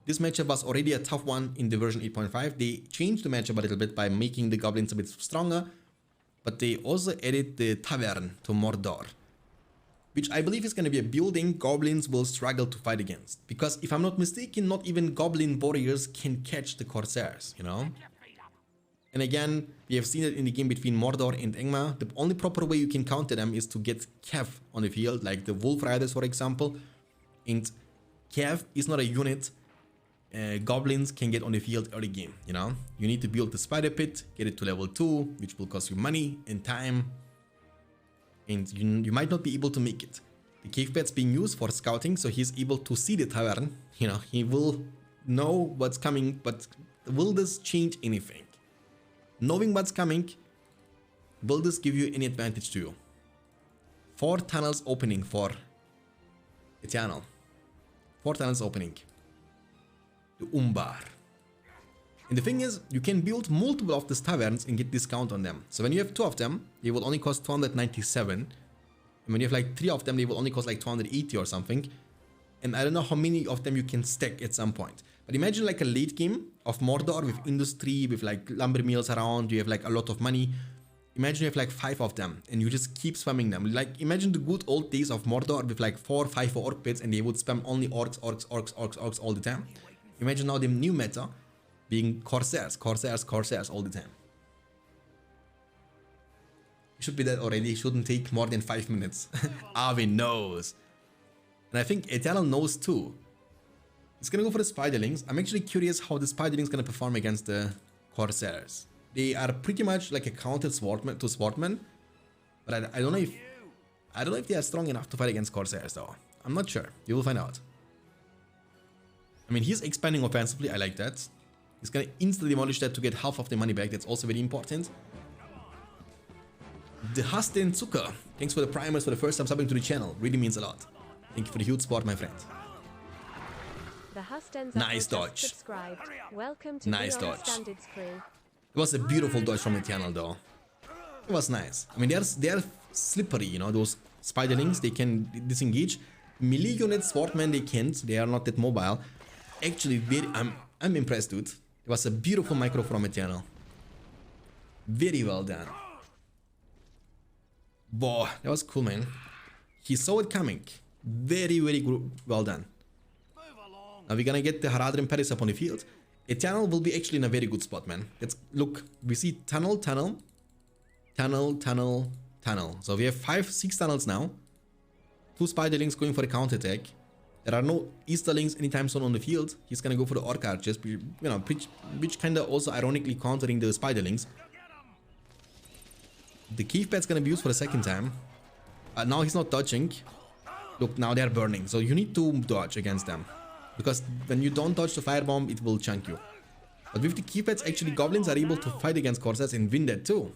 This matchup was already a tough one in the version 8.5. They changed the matchup a little bit by making the goblins a bit stronger, but they also added the tavern to Mordor, which I believe is going to be a building goblins will struggle to fight against. Because if I'm not mistaken, not even goblin warriors can catch the corsairs, you know? And again, we have seen it in the game between Mordor and Angmar. The only proper way you can counter them is to get Cav on the field, like the Wolf Riders, for example. And Cav is not a unit goblins can get on the field early game, you know? You need to build the spider pit, get it to level 2, which will cost you money and time. And you might not be able to make it. The cave pet's being used for scouting, so he's able to see the tavern. You know, he will know what's coming, but will this change anything? Knowing what's coming, will this give you any advantage to you? 4 tunnels opening for Eternal. 4 tunnels opening. The Umbar. And the thing is, you can build multiple of these taverns and get discount on them. So when you have 2 of them, they will only cost 297. And when you have like 3 of them, they will only cost like 280 or something. And I don't know how many of them you can stack at some point. But imagine like a late game of Mordor with industry, with like lumber mills around, you have like a lot of money. Imagine you have like 5 of them and you just keep spamming them. Like imagine the good old days of Mordor with like 4 or 5 orc pits and they would spam only orcs all the time. Imagine now the new meta being corsairs all the time. It should be that already. It shouldn't take more than 5 minutes. Arvin knows. And I think Eternal knows too. He's gonna go for the spiderlings. I'm actually curious how the spiderlings gonna perform against the corsairs. They are pretty much like a counter swordman to swordmen, but I don't know if they are strong enough to fight against corsairs though. I'm not sure. You will find out. I mean, he's expanding offensively. I like that. He's gonna instantly demolish that to get half of the money back. That's also very important. The Hasten Zucker. Thanks for the primers for the first time subbing to the channel. Really means a lot. Thank you for the huge support, my friend. Nice dodge. Welcome to nice Beyond dodge. Standards crew. It was a beautiful dodge from Eternal though. It was nice. I mean, they are slippery, you know, those spiderlings. They can disengage. Melee units, swordmen, they can't. They are not that mobile. Actually, I'm impressed, dude. It was a beautiful micro from Eternal. Very well done. Whoa, that was cool, man. He saw it coming. Very, very good. Well done. Now we're gonna get the Haradrim Paris up on the field. Eternal will be actually in a very good spot, man. Look, we see tunnel. So we have 5-6 tunnels now. 2 spiderlings going for a counter attack. There are no Easterlings anytime soon on the field. He's gonna go for the Orc Archers, you know, which kinda also ironically countering the spiderlings. The Cave Pet's gonna be used for the second time. Now he's not dodging. Look, now they're burning. So you need to dodge against them. Because when you don't dodge the firebomb, it will chunk you. But with the Cave Pets, actually goblins are able to fight against corsairs and win that too.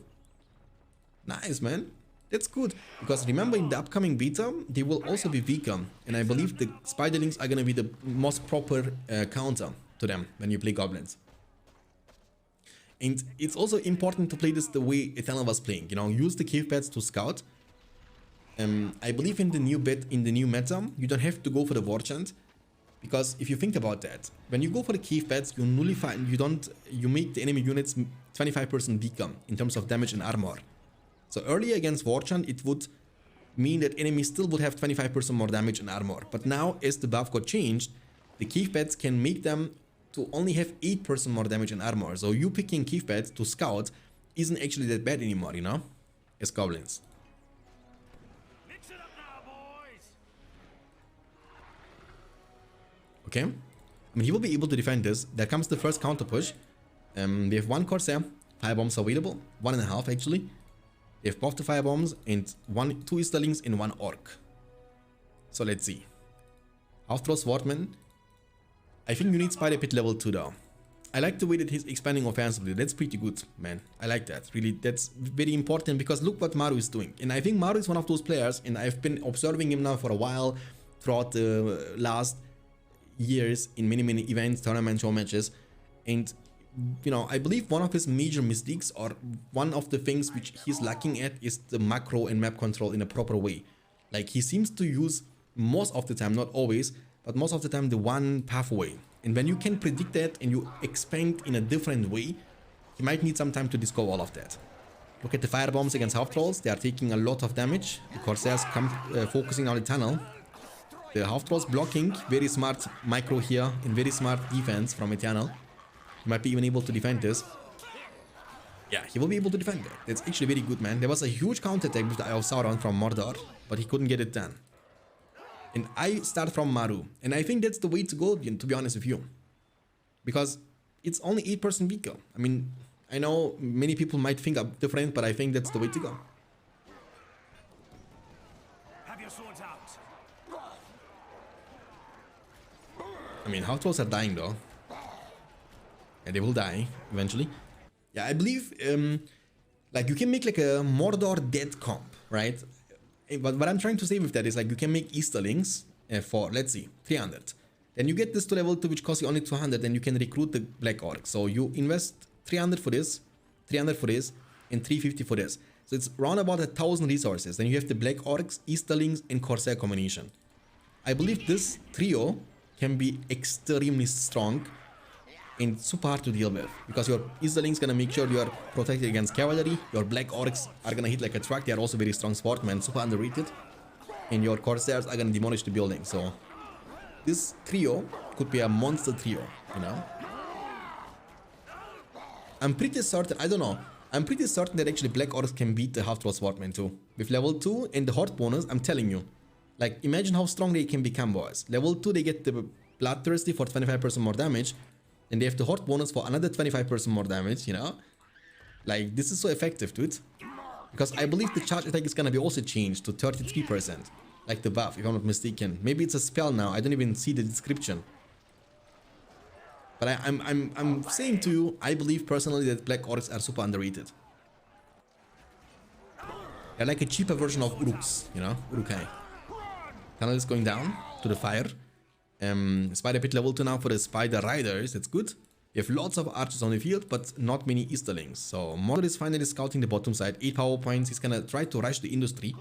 Nice, man. That's good. Because remember, in the upcoming beta, they will also be weaker. And I believe the spiderlings are gonna be the most proper counter to them when you play goblins. And it's also important to play this the way Eternal was playing. You know, use the cave pets to scout. I believe in the new meta, you don't have to go for the war chant. Because if you think about that, when you go for the cave pets, you nullify, you make the enemy units 25% weaker in terms of damage and armor. So earlier against war chant, it would mean that enemies still would have 25% more damage and armor. But now, as the buff got changed, the cave pets can make them to only have 8% more damage and armor. So you picking cave pets to scout isn't actually that bad anymore, you know, as goblins. Mix it up now, boys. Okay, I mean, he will be able to defend this. There comes the first counter push. We have 1 Corsair, firebombs available, 1.5 actually. They have both the firebombs and 2 Easterlings and 1 Orc. So let's see. Half-throw Swordman. I think you need Spider Pit level 2 though. I like the way that he's expanding offensively. That's pretty good, man. I like that. Really, that's very important because look what Maru is doing. And I think Maru is one of those players, and I've been observing him now for a while throughout the last years in many events, tournaments, show matches. And you know, I believe one of his major mistakes, or one of the things which he's lacking at, is the macro and map control in a proper way. Like, he seems to use most of the time, not always, but most of the time, the one pathway. And when you can predict that and you expand in a different way, you might need some time to discover all of that. Look at the firebombs against half trolls. They are taking a lot of damage. The Corsairs come focusing on the tunnel. The half trolls blocking. Very smart micro here and very smart defense from Eternal. He might be even able to defend this. Yeah, he will be able to defend that. That's actually very good, man. There was a huge counterattack with the Eye of Sauron from Mordor, but he couldn't get it done. And I start from Maru. And I think that's the way to go, to be honest with you. Because it's only 8% vehicle. I mean, I know many people might think I'm different, but I think that's the way to go. Have your swords out. I mean, half trolls are dying though. And they will die eventually. Yeah, I believe like you can make like a Mordor dead comp, right? But what I'm trying to say with that is like you can make Easterlings for, let's see, 300. Then you get this to level 2 which costs you only 200 and you can recruit the Black Orcs. So you invest 300 for this, 300 for this, and 350 for this. So it's around about 1,000 resources. Then you have the Black Orcs, Easterlings, and Corsair combination. I believe this trio can be extremely strong and super hard to deal with. Because your Easterlings gonna make sure you are protected against cavalry. Your Black Orcs are gonna hit like a truck. They are also very strong sportmen, super underrated. And your Corsairs are gonna demolish the building. So this trio could be a monster trio, you know? I'm pretty certain, I don't know, I'm pretty certain that actually Black Orcs can beat the half-troll Swordmen too. With level 2 and the Horde bonus, I'm telling you. Like, imagine how strong they can become, boys. Level 2, they get the Bloodthirsty for 25% more damage. And they have the Horde bonus for another 25% more damage, you know? Like, this is so effective, dude. Because I believe the charge attack is gonna be also changed to 33%. Like the buff, if I'm not mistaken. Maybe it's a spell now, I don't even see the description. But I'm saying to you, I believe personally that Black Orcs are super underrated. They're like a cheaper version of Uruks, you know, Urukai. Tunnel is going down to the fire. Spider Pit level 2 now for the Spider Riders, that's good. You have lots of archers on the field, but not many Easterlings. So Mordor is finally scouting the bottom side, 8 power points, he's gonna try to rush the industry.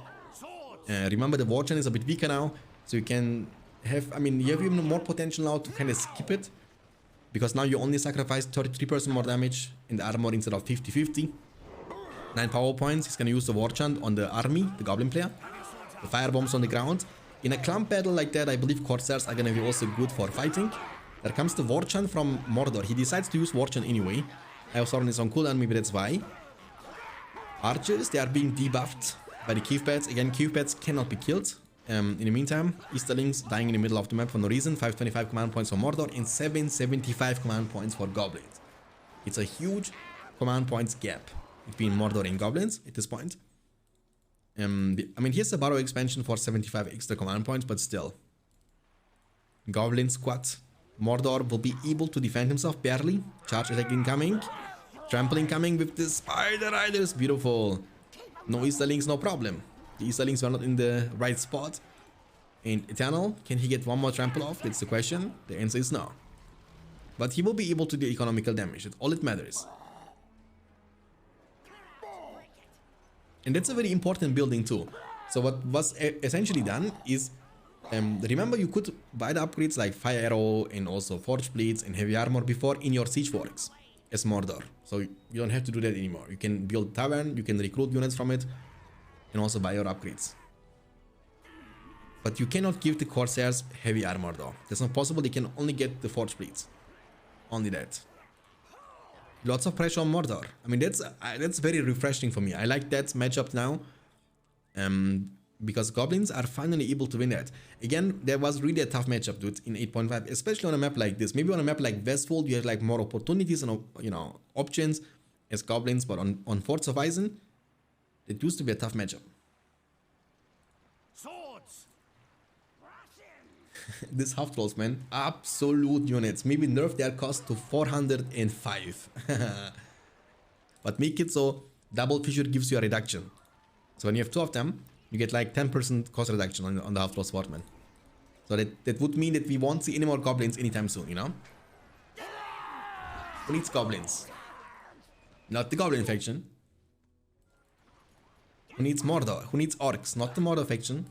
Remember the War Chant is a bit weaker now, so you can have, I mean, you have even more potential now to kind of skip it. Because now you only sacrifice 33% more damage in the armor instead of 50-50. 9 power points, he's gonna use the War Chant on the army, the Goblin player. The firebombs on the ground. In a clump battle like that, I believe Corsairs are gonna be also good for fighting. There comes the War Chant from Mordor. He decides to use War Chant anyway. Eye of Sauron is on cooldown, maybe that's why. Archers, they are being debuffed by the cave bats. Again, cave bats cannot be killed. In the meantime, Easterlings dying in the middle of the map for no reason. 525 command points for Mordor and 775 command points for Goblins. It's a huge command points gap between Mordor and Goblins at this point. I mean, here's a Barrow expansion for 75 extra command points, but still. Goblin squad. Mordor will be able to defend himself barely. Charge attack incoming. Trampling coming with the Spider Riders. Beautiful. No Easterlings, no problem. The Easterlings were not in the right spot. And Eternal, can he get one more trample off? That's the question. The answer is no. But he will be able to do economical damage. That's all it matters. And that's a very important building too. So what was essentially done is, remember you could buy the upgrades like Fire Arrow and also Forge Blades and Heavy Armor before in your Siege Works as Mordor. So you don't have to do that anymore. You can build Tavern, you can recruit units from it, and also buy your upgrades. But you cannot give the Corsairs Heavy Armor though. That's not possible, they can only get the Forge Blades. Only that. Lots of pressure on Mordor. I mean, that's very refreshing for me. I like that matchup now. Because Goblins are finally able to win that. Again, there was really a tough matchup, dude, in 8.5, especially on a map like this. Maybe on a map like Westfold, you have like more opportunities and, you know, options as Goblins, but on Forts of Eisen, it used to be a tough matchup. Swords. This half trolls, man, absolute units. Maybe nerf their cost to 405. But make it so double fissure gives you a reduction. So when you have 2 of them, you get like 10% cost reduction on the half troll Swordman. So that would mean that we won't see any more Goblins anytime soon, you know? Who needs Goblins? Not the Goblin faction. Who needs Mordor? Who needs Orcs? Not the Mordor faction.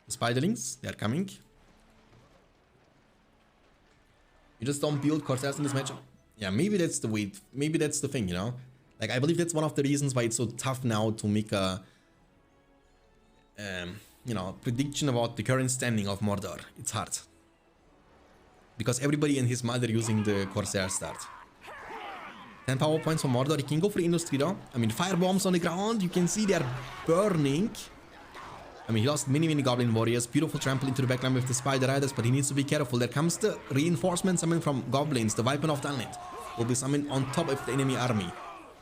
The Spiderlings, they are coming. You just don't build Corsairs in this matchup. Yeah, maybe that's the way. Maybe that's the thing, you know. Like, I believe that's one of the reasons why it's so tough now to make a, you know, prediction about the current standing of Mordor. It's hard. Because everybody and his mother using the Corsair start. 10 power points for Mordor. He can go for industry though. I mean, fire bombs on the ground. You can see they're burning. I mean, he lost many goblin warriors. Beautiful trample into the backline with the spider riders, but he needs to be careful. There comes the reinforcement summoned from goblins. The weapon of Dunnet will be summoned on top of the enemy army.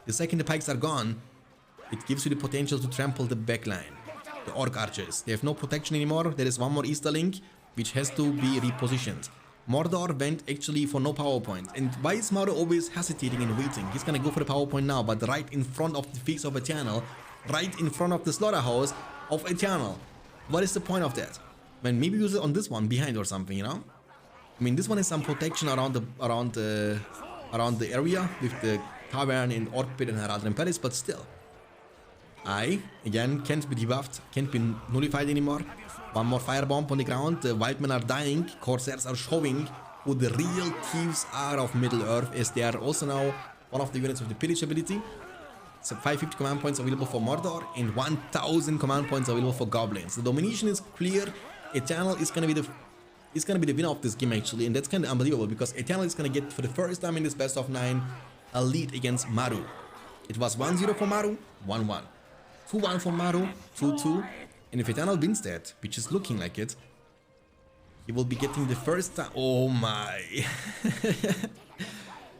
The second the pikes are gone, it gives you the potential to trample the backline. The orc archers. They have no protection anymore. There is one more Easter link, which has to be repositioned. Mordor went actually for no power point. And why is Mordor always hesitating and waiting? He's gonna go for the power point now, but right in front of the face of a channel, right in front of the slaughterhouse of a channel. What is the point of that? When maybe use it on this one behind or something, you know? I mean, this one has some protection around the area with the tavern and orc pit and Herald and Paris, but still. Again, can't be debuffed, can't be nullified anymore. One more firebomb on the ground, the wildmen are dying, Corsairs are showing who the real thieves are of Middle-earth, as they are also now one of the units with the Pillage ability. So 550 command points available for Mordor and 1000 command points available for Goblins. The domination is clear. Eternal is gonna be the winner of this game actually, and that's kind of unbelievable because Eternal is gonna get for the first time in this best of 9 a lead against Maru. It was 1-0 for Maru, 1-1. 2-1 for Maru, 2-2. And if Eternal wins that, which is looking like it, he will be getting the first time. Oh my.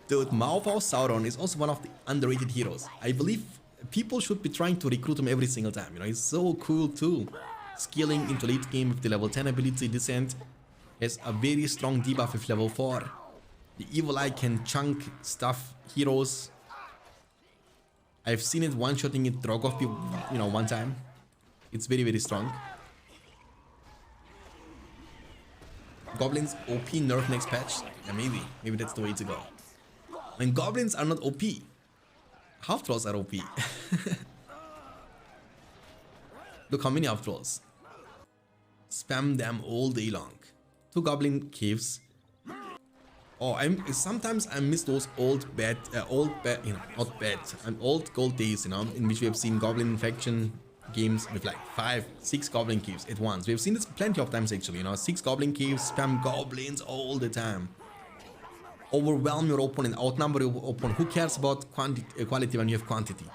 Dude, Maofao Sauron is also one of the underrated heroes. I believe people should be trying to recruit him every single time. You know, he's so cool too. Scaling into late game with the level 10 ability, Descent has a very strong debuff with level 4. The Evil Eye can chunk stuff, heroes. I've seen it one-shotting it Drogoth, you know, one time. It's very strong. Goblins OP nerf next patch. Yeah, maybe that's the way to go. When goblins are not OP, half trolls are OP. Look how many half trolls. Spam them all day long. 2 goblin caves. Oh, sometimes I miss those old bad, you know, not bad. Old gold days, you know, in which we have seen goblin infection games with like 5-6 goblin caves at once. We have seen this plenty of times actually, you know, 6 goblin caves, spam goblins all the time. Overwhelm your opponent, outnumber your opponent. Who cares about quality when you have quantity?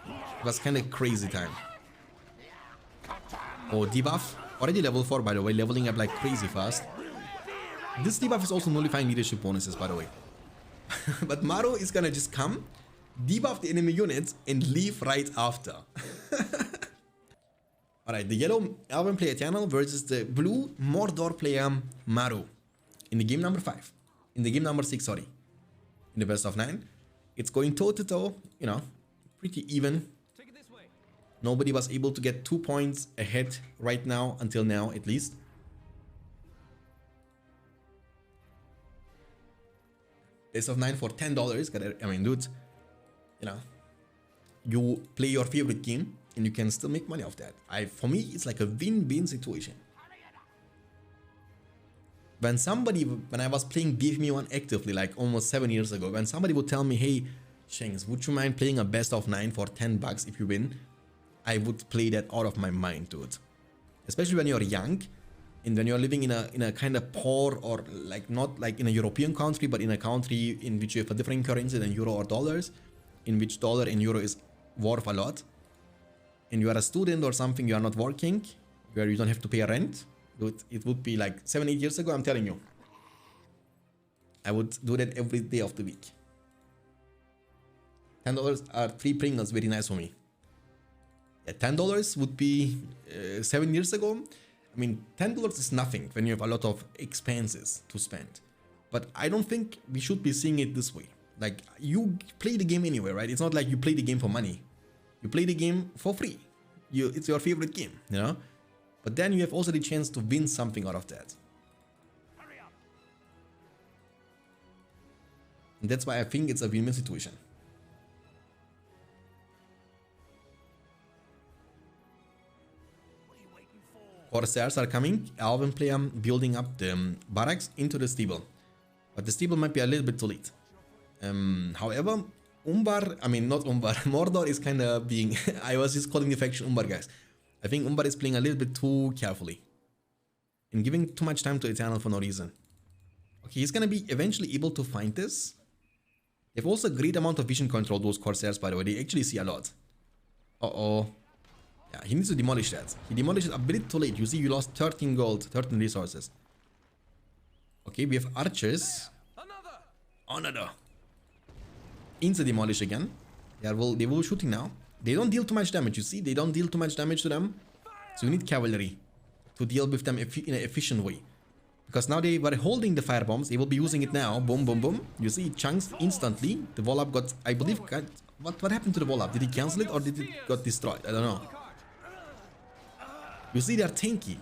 It was kind of crazy time. Oh, debuff. Already level 4 by the way, leveling up like crazy fast. This debuff is also nullifying leadership bonuses by the way. But Maru is gonna just come, debuff the enemy units and leave right after. Alright, the yellow Elven player Eternal versus the blue Mordor player Maru. In the game number 5. In the game number 6, sorry. In the best of 9. It's going toe to toe, you know, pretty even. Nobody was able to get 2 points ahead right now, until now at least. Best of 9 for $10. I mean, dude, you know, you play your favorite game and you can still make money off that. For me, it's like a win-win situation. When I was playing BFME 1 actively, like almost 7 years ago, when somebody would tell me, hey, Shanks, would you mind playing a best of 9 for $10 if you win? I would play that out of my mind, dude. Especially when you're young and when you're living in a kind of poor, or like not like in a European country, but in a country in which you have a different currency than euro or dollars, in which dollar and euro is worth a lot. And you are a student or something, you are not working, where you don't have to pay a rent. It would be like 7-8 years ago, I'm telling you. I would do that every day of the week. $10 are 3 Pringles, very nice for me. Yeah, $10 would be 7 years ago. I mean, $10 is nothing when you have a lot of expenses to spend. But I don't think we should be seeing it this way. Like, you play the game anyway, right? It's not like you play the game for money. You play the game for free. It's your favorite game, you know? But then you have also the chance to win something out of that. And that's why I think it's a win-win situation. Corsairs are coming. Elven player building up the barracks into the stable. But the steeple might be a little bit too late. However, Umbar, I mean not Umbar, Mordor is kind of being, I was just calling the faction Umbar, guys. I think Umbar is playing a little bit too carefully and giving too much time to Eternal for no reason. Okay, he's gonna be eventually able to find this. They have also a great amount of vision control, those Corsairs, by the way. They actually see a lot. Uh-oh. Yeah, he needs to demolish that. He demolished it a bit too late. You see, you lost 13 gold, 13 resources. Okay, we have archers. Another. Insta demolish again. They will shooting now. They don't deal too much damage, you see? They don't deal too much damage to them. So you need cavalry to deal with them in an efficient way. Because now they were holding the fire bombs. They will be using it now. Boom, boom, boom. You see, it chunks instantly. The Volab got, I believe, what happened to the Volab? Did he cancel it or did it got destroyed? I don't know. You see, they're tanky.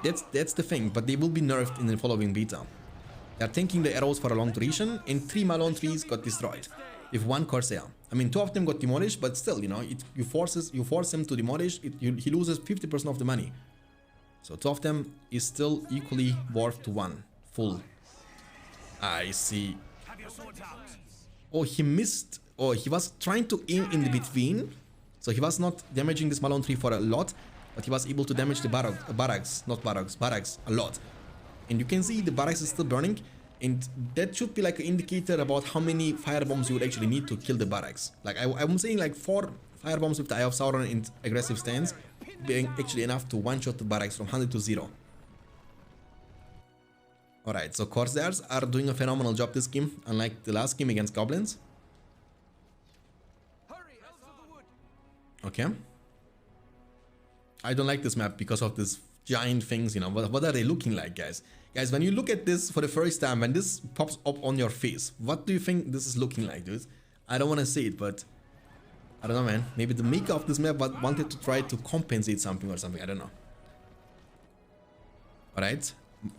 That's the thing. But they will be nerfed in the following beta. They're tanking the arrows for a long duration, and 3 Malone trees got destroyed. With 1 Corsair. I mean, 2 of them got demolished, but still, you know, you force him to demolish. He loses 50% of the money. So 2 of them is still equally worth to 1 full. I see. Oh, he missed. Oh, he was trying to aim in the between. So he was not damaging this Malone tree for a lot, but he was able to damage the barracks a lot. And you can see the barracks is still burning. And that should be like an indicator about how many fire bombs you would actually need to kill the barracks. Like I'm saying like 4 fire bombs with the Eye of Sauron in aggressive stance being actually enough to one-shot the barracks from 100 to 0. Alright, so Corsairs are doing a phenomenal job this game, unlike the last game against Goblins. Okay. I don't like this map because of this giant things, you know. What are they looking like, guys? Guys, when you look at this for the first time, when this pops up on your face, what do you think this is looking like, dude? I don't want to say it, but I don't know, man. Maybe the maker of this map wanted to try to compensate something or something. I don't know. Alright.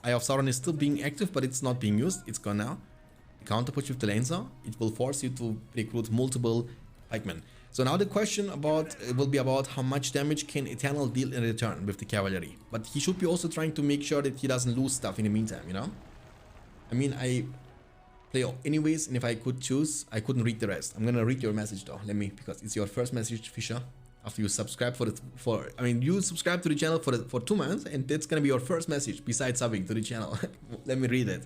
Eye of Sauron is still being active, but it's not being used. It's gone now. Counter push with the Lancer. It will force you to recruit multiple pikemen. So now the question will be about how much damage can Eternal deal in return with the cavalry. But he should be also trying to make sure that he doesn't lose stuff in the meantime, you know? I mean, I play anyways, and if I could choose, I couldn't read the rest. I'm gonna read your message though. Let me, because it's your first message, Fisher. After you subscribe you subscribe to the channel for 2 months, and that's gonna be your first message besides subbing to the channel. Let me read it.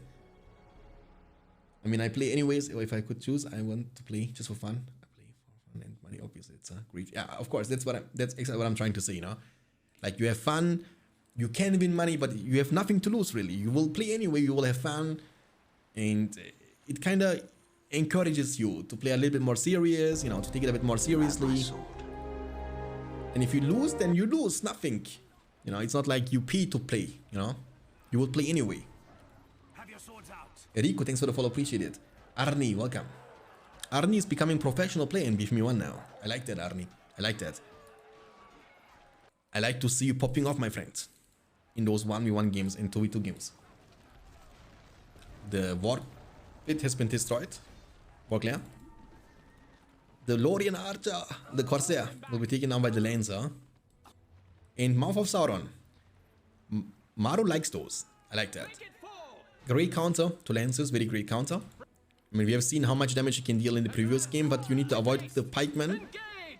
I mean, I play anyways. If I could choose, I want to play just for fun. And money, obviously, it's a great, yeah, of course, that's exactly what I'm trying to say, you know, like you have fun, you can win money, but you have nothing to lose, really. You will play anyway, you will have fun, and it kind of encourages you to play a little bit more serious, you know, to take it a bit more seriously. And if you lose, then you lose nothing, you know. It's not like you pay to play, you know, you will play anyway. Have your swords out. Rico, thanks for the follow, appreciate it. Arnie, welcome. Arnie is becoming professional player in BFME 1 now. I like that, Arnie. I like that. I like to see you popping off, my friend, in those 1v1 games and 2v2 games. The war pit has been destroyed. War clear. The Lorien Archer, the Corsair, will be taken down by the Lancer. And Mouth of Sauron. Maru likes those. I like that. Great counter to Lancers, very great counter. I mean, we have seen how much damage you can deal in the previous game, but you need to avoid the pikemen.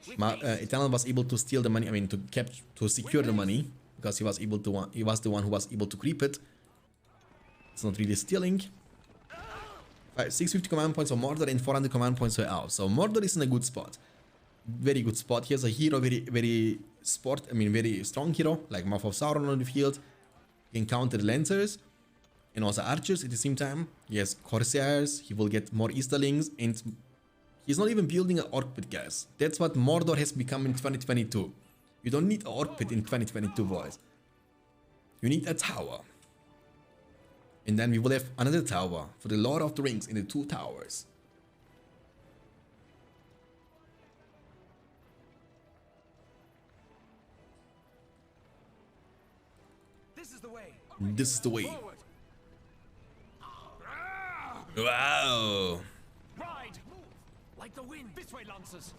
Eternal was able to steal the money. I mean, to secure the money, because he was the one who was able to creep it. It's not really stealing. 650 command points for Mordor and 400 command points for Elf. So Mordor is in a good spot, very good spot. He has a hero, very strong hero like Mouth of Sauron on the field. He can counter the Lancers. And also archers at the same time. He has Corsairs, he will get more Easterlings, and he's not even building an Orc pit, guys. That's what Mordor has become in 2022. You don't need an Orc pit in 2022, boys. You need a tower. And then we will have another tower for the Lord of the Rings in the 2 towers. This is the way. This is the way. Forward. Wow. Ride. Move. Like the wind. This way, Lancers.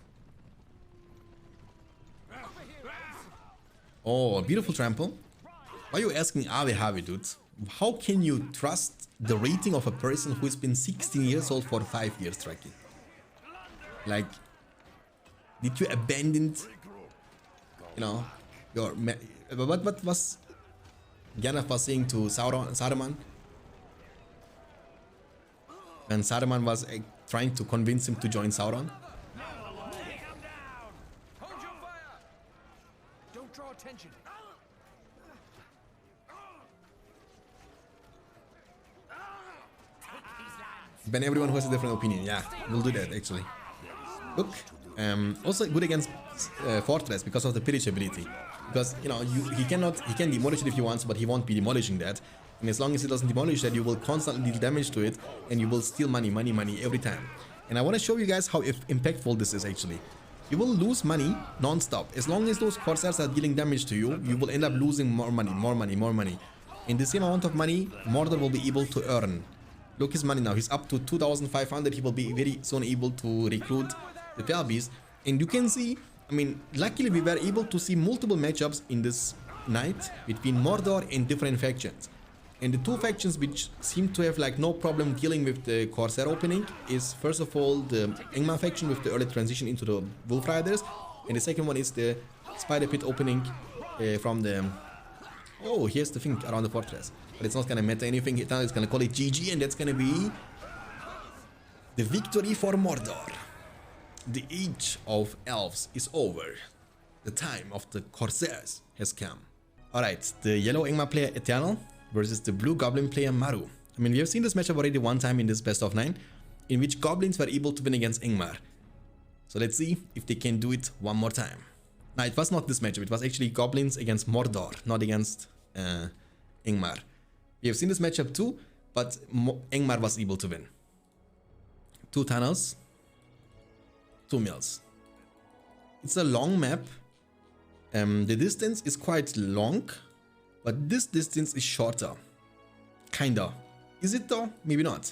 Oh, a beautiful trample. Why are you asking Harvey, dude? How can you trust the rating of a person who's been 16 years old for 5 years tracking? Like, did you abandon, you know, your... What was Gandalf was saying to Saruman? And Saruman was trying to convince him to join Sauron. Take him down. Hold your fire. Don't draw attention. Ban everyone who has a different opinion. Yeah, we'll do that actually. Look, also good against Fortress because of the Pillage ability. Because, you know, he can demolish it if he wants, but he won't be demolishing that. And as long as he doesn't demolish that, you will constantly deal damage to it, and you will steal money every time. And I want to show you guys how impactful this is actually. You will lose money non-stop. As long as those Corsairs are dealing damage to you, you will end up losing more money. In the same amount of money, Mordor will be able to earn. Look his money now, he's up to 2,500, he will be very soon able to recruit the Fell Beast. And you can see, I mean, luckily we were able to see multiple matchups in this night between Mordor and different factions. And the two factions which seem to have like no problem dealing with the Corsair opening is first of all the Ingmar faction with the early transition into the Wolf Riders, and the second one is the Spider Pit opening from the... Oh, here's the thing around the fortress. But it's not gonna matter anything, it's gonna call it GG, and that's gonna be the victory for Mordor. The age of elves is over. The time of the Corsairs has come. Alright, the yellow Ingmar player Eternal versus the blue Goblin player Maru. I mean, we have seen this matchup already one time in this best of 9, in which Goblins were able to win against Ingmar. So let's see if they can do it one more time. Now, it was not this matchup, it was actually Goblins against Mordor, not against Ingmar. We have seen this matchup too, but Ingmar was able to win. 2 tunnels, 2 mills. It's a long map. The distance is quite long, but this distance is shorter. Kinda. Is it though? Maybe not.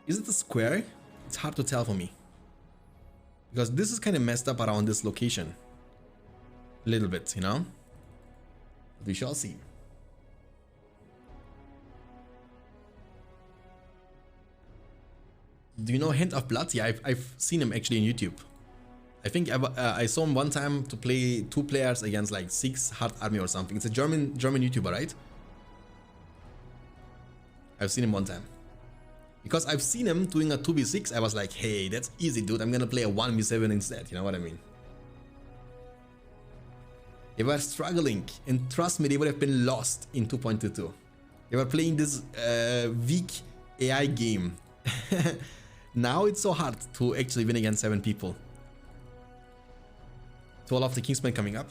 Is it a square? It's hard to tell for me. Because this is kind of messed up around this location. A little bit, you know? But we shall see. Do you know Hand of Blood? Yeah, I've seen him actually on YouTube. I think I saw him one time to play 2 players against like 6 Hard Army or something. It's a German YouTuber, right? I've seen him one time. Because I've seen him doing a 2v6, I was like, hey, that's easy, dude. I'm gonna play a 1v7 instead, you know what I mean? They were struggling, and trust me, they would have been lost in 2.22. They were playing this weak AI game. Now it's so hard to actually win against 7 people. 12 of the Kingsmen coming up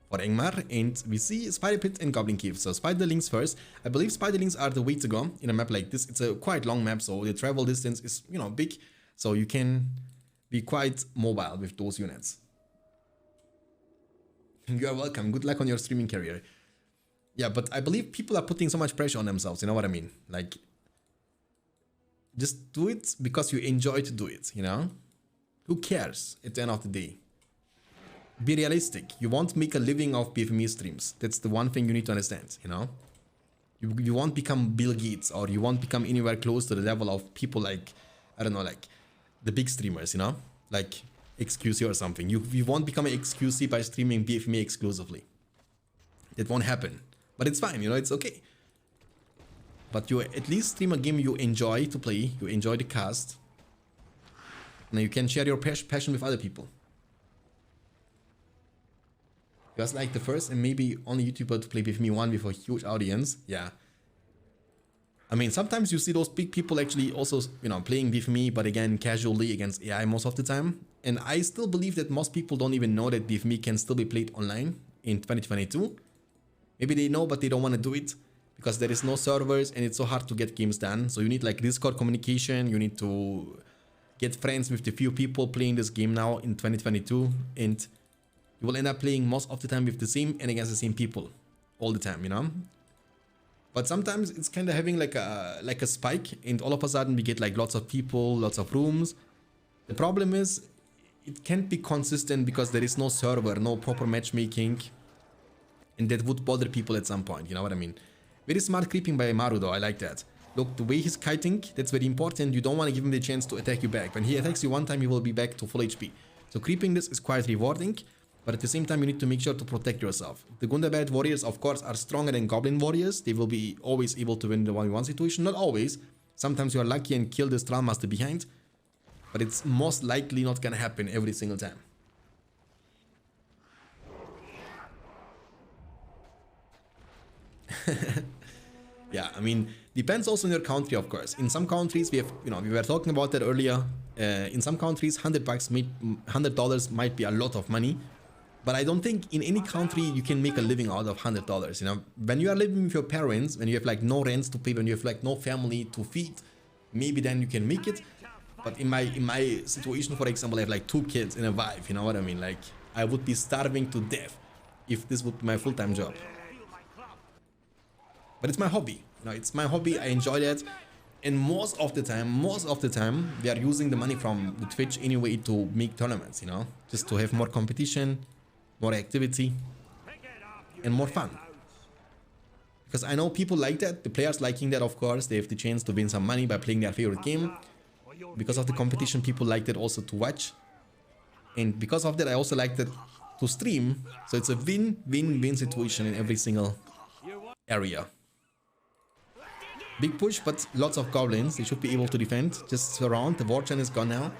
for Ingmar, and we see Spider Pit and Goblin Cave. So Spiderlings first. I believe Spiderlings are the way to go in a map like this. It's a quite long map, so the travel distance is, you know, big, so you can be quite mobile with those units. You are welcome. Good luck on your streaming career. Yeah, but I believe people are putting so much pressure on themselves, you know what I mean? Like, just do it because you enjoy to do it, you know? Who cares at the end of the day? Be realistic. You won't make a living off BFME streams. That's the one thing you need to understand, you know? You won't become Bill Gates, or you won't become anywhere close to the level of people like, I don't know, like the big streamers, you know? Like XQC or something. You won't become an XQC by streaming BFME exclusively. That won't happen. But it's fine, you know, it's okay. But you at least stream a game you enjoy to play, you enjoy the cast, and you can share your passion with other people. You was like the first and maybe only YouTuber to play BFME 1 with a huge audience. Yeah. I mean, sometimes you see those big people actually also, you know, playing BFME, but again, casually against AI most of the time. And I still believe that most people don't even know that BFME can still be played online in 2022. Maybe they know, but they don't want to do it because there is no servers and it's so hard to get games done. So you need like Discord communication. You need to get friends with the few people playing this game now in 2022. And you will end up playing most of the time with the same and against the same people all the time, you know? But sometimes it's kind of having like a spike, and all of a sudden we get like lots of people, lots of rooms. The problem is it can't be consistent because there is no server, no proper matchmaking, and that would bother people at some point, you know what I mean? Very smart creeping by Maru though, I like that. Look, the way he's kiting, that's very important. You don't want to give him the chance to attack you back. When he attacks you one time, he will be back to full HP. So creeping this is quite rewarding, but at the same time, you need to make sure to protect yourself. The Gundabad warriors, of course, are stronger than Goblin warriors. They will be always able to win the 1v1 situation. Not always. Sometimes you are lucky and kill the Strand Master behind, but it's most likely not gonna happen every single time. Yeah, I mean, depends also on your country, of course. In some countries, we have, you know, we were talking about that earlier. In some countries, $100 might be a lot of money, but I don't think in any country you can make a living out of $100. You know, when you are living with your parents, when you have like no rents to pay, when you have like no family to feed, maybe then you can make it. But in my situation, for example, I have like 2 kids and a wife. You know what I mean? Like, I would be starving to death if this would be my full-time job. But it's my hobby. You know, it's my hobby. I enjoy that. And most of the time, we are using the money from the Twitch anyway to make tournaments, you know, just to have more competition, more activity, and more fun. Because I know people like that. The players liking that, of course. They have the chance to win some money by playing their favorite game. Because of the competition, people like that also to watch. And because of that, I also like that to stream. So it's a win-win-win situation in every single area. Big push, but lots of goblins. They should be able to defend. Just surround. The war chant is gone now.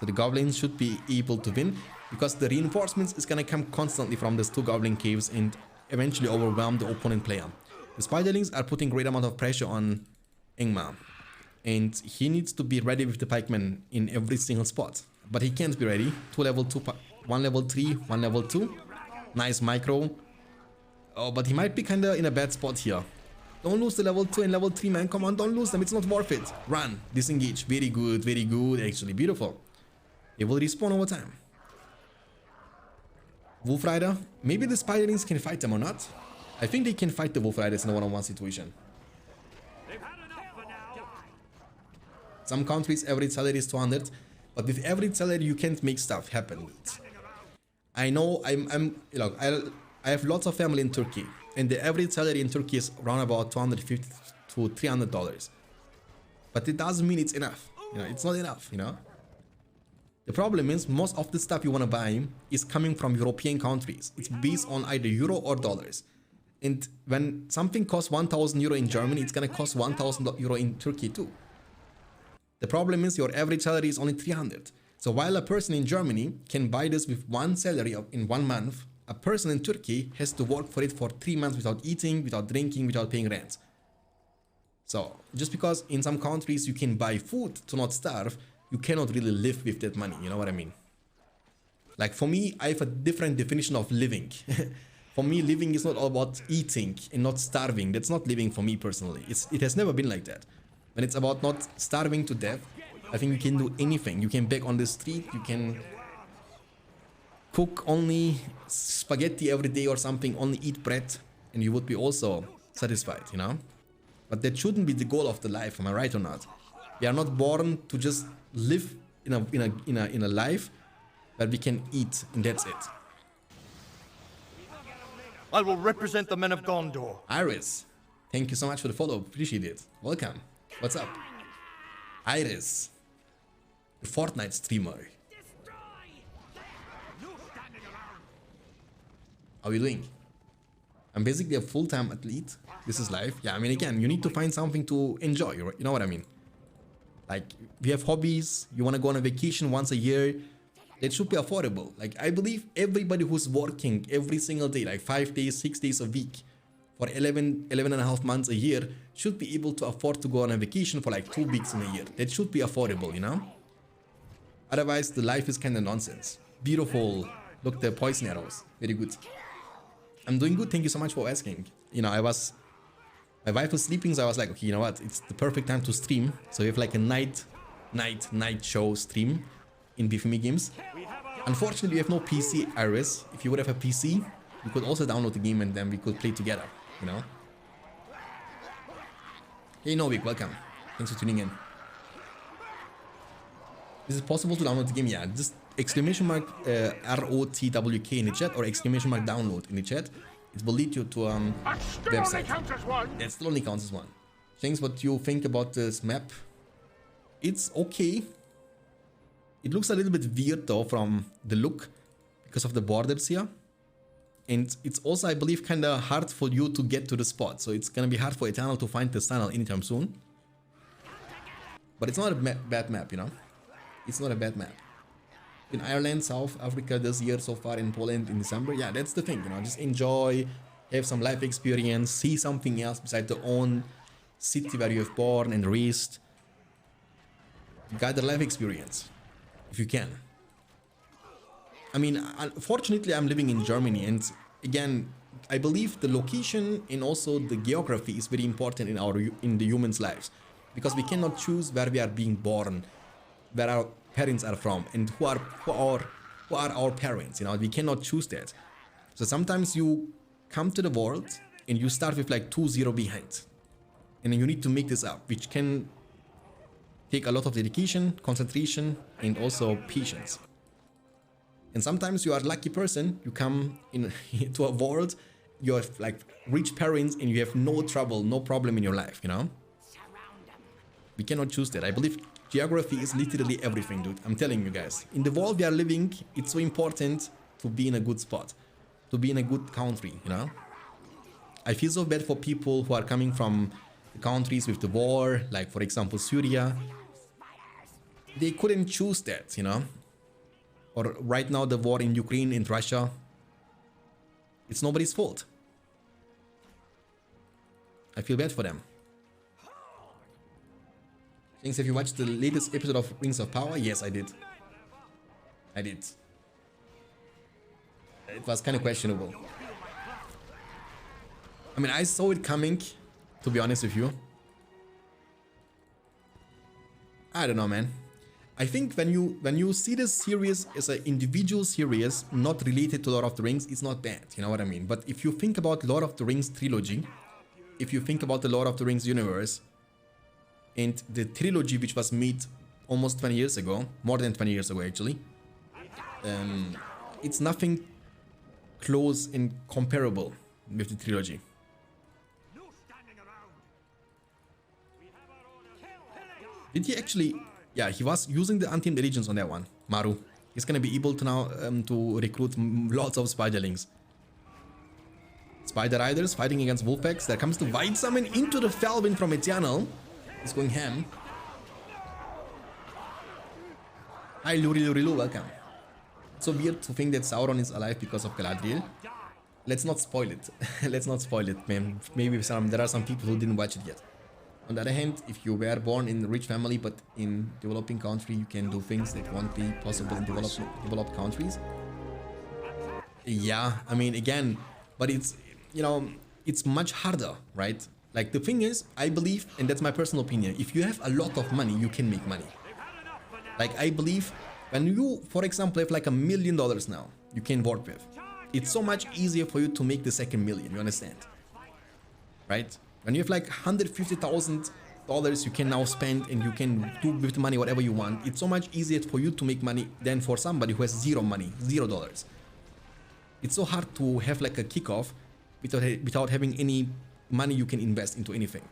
So the goblins should be able to win. Because the reinforcements is gonna come constantly from these 2 goblin caves and eventually overwhelm the opponent player. The spiderlings are putting great amount of pressure on Ingmar. And he needs to be ready with the pikemen in every single spot. But he can't be ready. 2 level 2, 1 level 3, 1 level 2. Nice micro. Oh, but he might be kinda in a bad spot here. Don't lose the level 2 and level 3, man. Come on, don't lose them. It's not worth it. Run. Disengage. Very good, actually. Beautiful. They will respawn over time. Wolf Rider. Maybe the Spiderlings can fight them or not. I think they can fight the Wolf Riders in a one-on-one situation. Some countries, average salary is 200. But with average salary, you can't make stuff happen. I know you know, I have lots of family in Turkey. And the average salary in Turkey is around about $250 to $300. But it doesn't mean it's enough. You know, it's not enough, you know. The problem is most of the stuff you want to buy is coming from European countries. It's based on either euro or dollars. And when something costs 1,000 euro in Germany, it's going to cost 1,000 euro in Turkey too. The problem is your average salary is only 300. So while a person in Germany can buy this with one salary in 1 month, a person in Turkey has to work for it for 3 months without eating, without drinking, without paying rent. So just because in some countries you can buy food to not starve, you cannot really live with that money. You know what I mean? Like for me, I have a different definition of living. For me, living is not all about eating and not starving. That's not living for me personally. It has never been like that. When it's about not starving to death, I think you can do anything. You can beg on the street, you can cook only spaghetti every day or something, only eat bread, and you would be also satisfied, you know? But that shouldn't be the goal of the life, am I right or not? We are not born to just live in a life that we can eat, and that's it. I will represent the men of Gondor. Iris, thank you so much for the follow, appreciate it. Welcome. What's up? Iris, the Fortnite streamer. How are you doing? I'm basically a full-time athlete. This is life. Yeah, I mean, again, you need to find something to enjoy. You know what I mean? Like, we have hobbies. You want to go on a vacation once a year. That should be affordable. Like, I believe everybody who's working every single day, like 5 days, 6 days a week, for 11 and a half months a year, should be able to afford to go on a vacation for like 2 weeks in a year. That should be affordable, you know? Otherwise, the life is kind of nonsense. Beautiful. Look, the poison arrows. Very good. I'm doing good. Thank you so much for asking. You know, my wife was sleeping, so I was like, okay, you know what? It's the perfect time to stream. So we have like a night show stream in BFME games. Unfortunately, we have no PC, Iris. If you would have a PC, you could also download the game and then we could play together, you know? Hey, Novik, welcome. Thanks for tuning in. Is it possible to download the game? Yeah, just exclamation mark RotWK in the chat or exclamation mark download in the chat. It will lead you to website. That still only counts as one. Shanks, what you think about this map? It's okay. It looks a little bit weird though from the look because of the borders here. And it's also, I believe, kind of hard for you to get to the spot. So it's going to be hard for Eternal to find this tunnel anytime soon. But it's not a bad map, you know. It's not a bad map. In Ireland, South Africa this year so far, in Poland in December. Yeah, that's the thing, you know. Just enjoy, have some life experience, see something else besides the own city where you have born and raised. Gather life experience, if you can. I mean, unfortunately, I'm living in Germany, and again, I believe the location and also the geography is very important in the humans' lives, because we cannot choose where we are being born, where our parents are from, and who are our parents. You know, we cannot choose that. So sometimes you come to the world and you start with like 2-0 behind, and then you need to make this up, which can take a lot of dedication, concentration, and also patience. And sometimes you are a lucky person, you come into a world, you have like rich parents and you have no trouble, no problem in your life, you know? We cannot choose that. I believe geography is literally everything, dude. I'm telling you guys. In the world we are living, it's so important to be in a good spot, to be in a good country, you know? I feel so bad for people who are coming from the countries with the war, like for example Syria. They couldn't choose that, you know? Or right now the war in Ukraine and Russia. It's nobody's fault. I feel bad for them. Shanks, have you watched the latest episode of Rings of Power? Yes, I did. I did. It was kind of questionable. I mean, I saw it coming, to be honest with you. I don't know, man. I think when you see this series as an individual series, not related to Lord of the Rings, it's not bad, you know what I mean? But if you think about Lord of the Rings trilogy, if you think about the Lord of the Rings universe, and the trilogy which was made almost 20 years ago, more than 20 years ago actually, it's nothing close and comparable with the trilogy. Did he actually... Yeah, he was using the Untamed Allegiance on that one, Maru. He's gonna be able to now to recruit lots of spiderlings. Spider Riders fighting against Wolfpacks. There comes the White Summon into the Felwin from Eternal. He's going ham. Hi Lurilu, welcome. It's so weird to think that Sauron is alive because of Galadriel. Let's not spoil it. Let's not spoil it, man. Maybe there are some people who didn't watch it yet. On the other hand, if you were born in a rich family but in developing country, you can do things that won't be possible in developed countries. Yeah, I mean, again, but it's, you know, it's much harder, right? Like the thing is, I believe, and that's my personal opinion, if you have a lot of money, you can make money. Like I believe when you, for example, have like $1 million now, you can work with, it's so much easier for you to make the second million, you understand? Right? When you have like $150,000 you can now spend and you can do with the money whatever you want, it's so much easier for you to make money than for somebody who has zero money, $0. It's so hard to have like a kickoff without having any money you can invest into anything.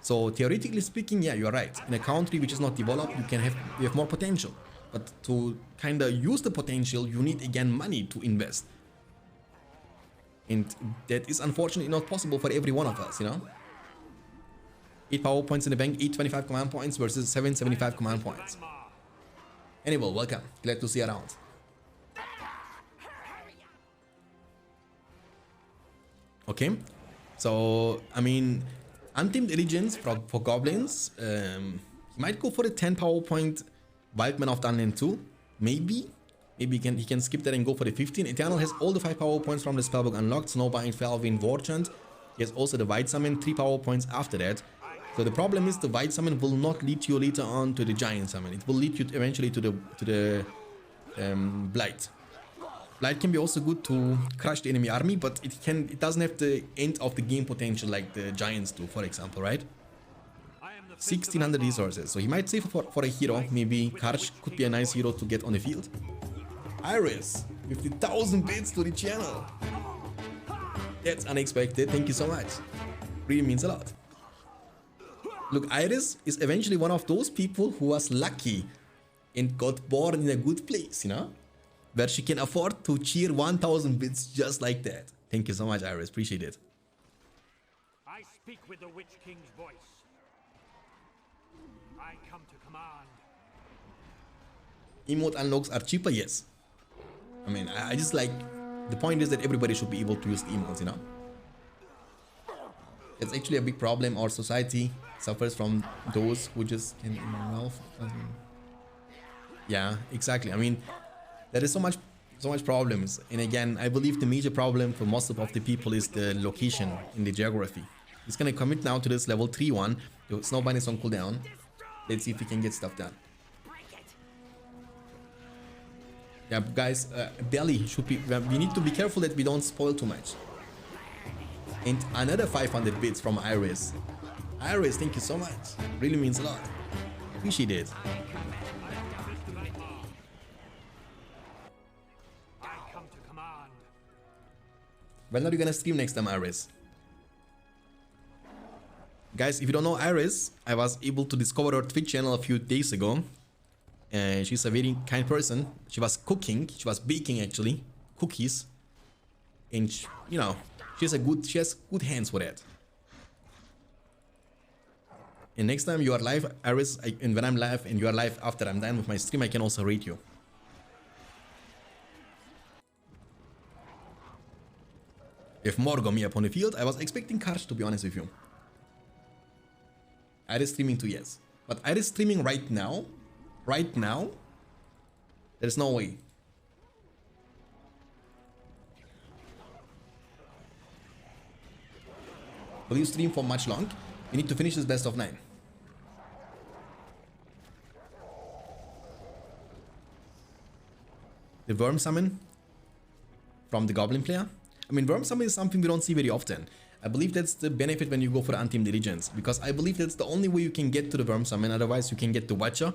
So theoretically speaking, yeah, you're right. In a country which is not developed, you have more potential. But to kind of use the potential, you need again money to invest. And that is unfortunately not possible for every one of us, you know? 8 power points in the bank, 825 command points versus 775 command points. Anyway, welcome. Glad to see you around. Okay. So, I mean, Untamed Allegiance for goblins. He might go for the 10 power point Wildman of the Unland 2. Maybe. Maybe he can skip that and go for the 15. Eternal has all the 5 power points from the spellbook unlocked. Snowbind, Felwin, Warchant. He has also the White Summon, 3 power points after that. So the problem is the White Summon will not lead you later on to the Giant Summon. It will lead you eventually to the Blight. Blight can be also good to crush the enemy army, but it doesn't have the end of the game potential like the Giants do, for example, right? 1600 resources. So he might save for a hero. Maybe Karch could be a nice hero to get on the field. Iris, 50,000 bits to the channel. That's unexpected. Thank you so much. Really means a lot. Look, Iris is eventually one of those people who was lucky and got born in a good place, you know, where she can afford to cheer 1000 bits just like that. Thank you so much, Iris. Appreciate it. I speak with the Witch King's voice. I come to command. Emote unlocks are cheaper, yes. I mean, I just like, the point is that everybody should be able to use the emotes, you know. It's actually a big problem. Our society suffers from those who just can wealth. Yeah, exactly. I mean, there is so much problems. And again, I believe the major problem for most of the people is the location in the geography. He's gonna commit now to this level 3 one. The snowbind is on cooldown. Let's see if we can get stuff done. Yeah, guys, belly should be. We need to be careful that we don't spoil too much. And another 500 bits from Iris. Iris, thank you so much. Really means a lot. Appreciate it. When are you gonna stream next time, Iris? Guys, if you don't know Iris, I was able to discover her Twitch channel a few days ago. She's a very kind person. She was cooking, she was baking actually, cookies. And she, you know, she has good hands for that. And next time you are live, Iris, and when I'm live and you are live after I'm done with my stream, I can also rate you. If more got me up on the field, I was expecting Karch, to be honest with you. Iris streaming too, yes. But Iris streaming right now, there's no way. Will you stream for much long? We need to finish this best of 9. The worm summon from the goblin player. I mean, worm summon is something we don't see very often. I believe that's the benefit when you go for Untamed Diligence, because I believe that's the only way you can get to the worm summon. Otherwise, you can get the Watcher.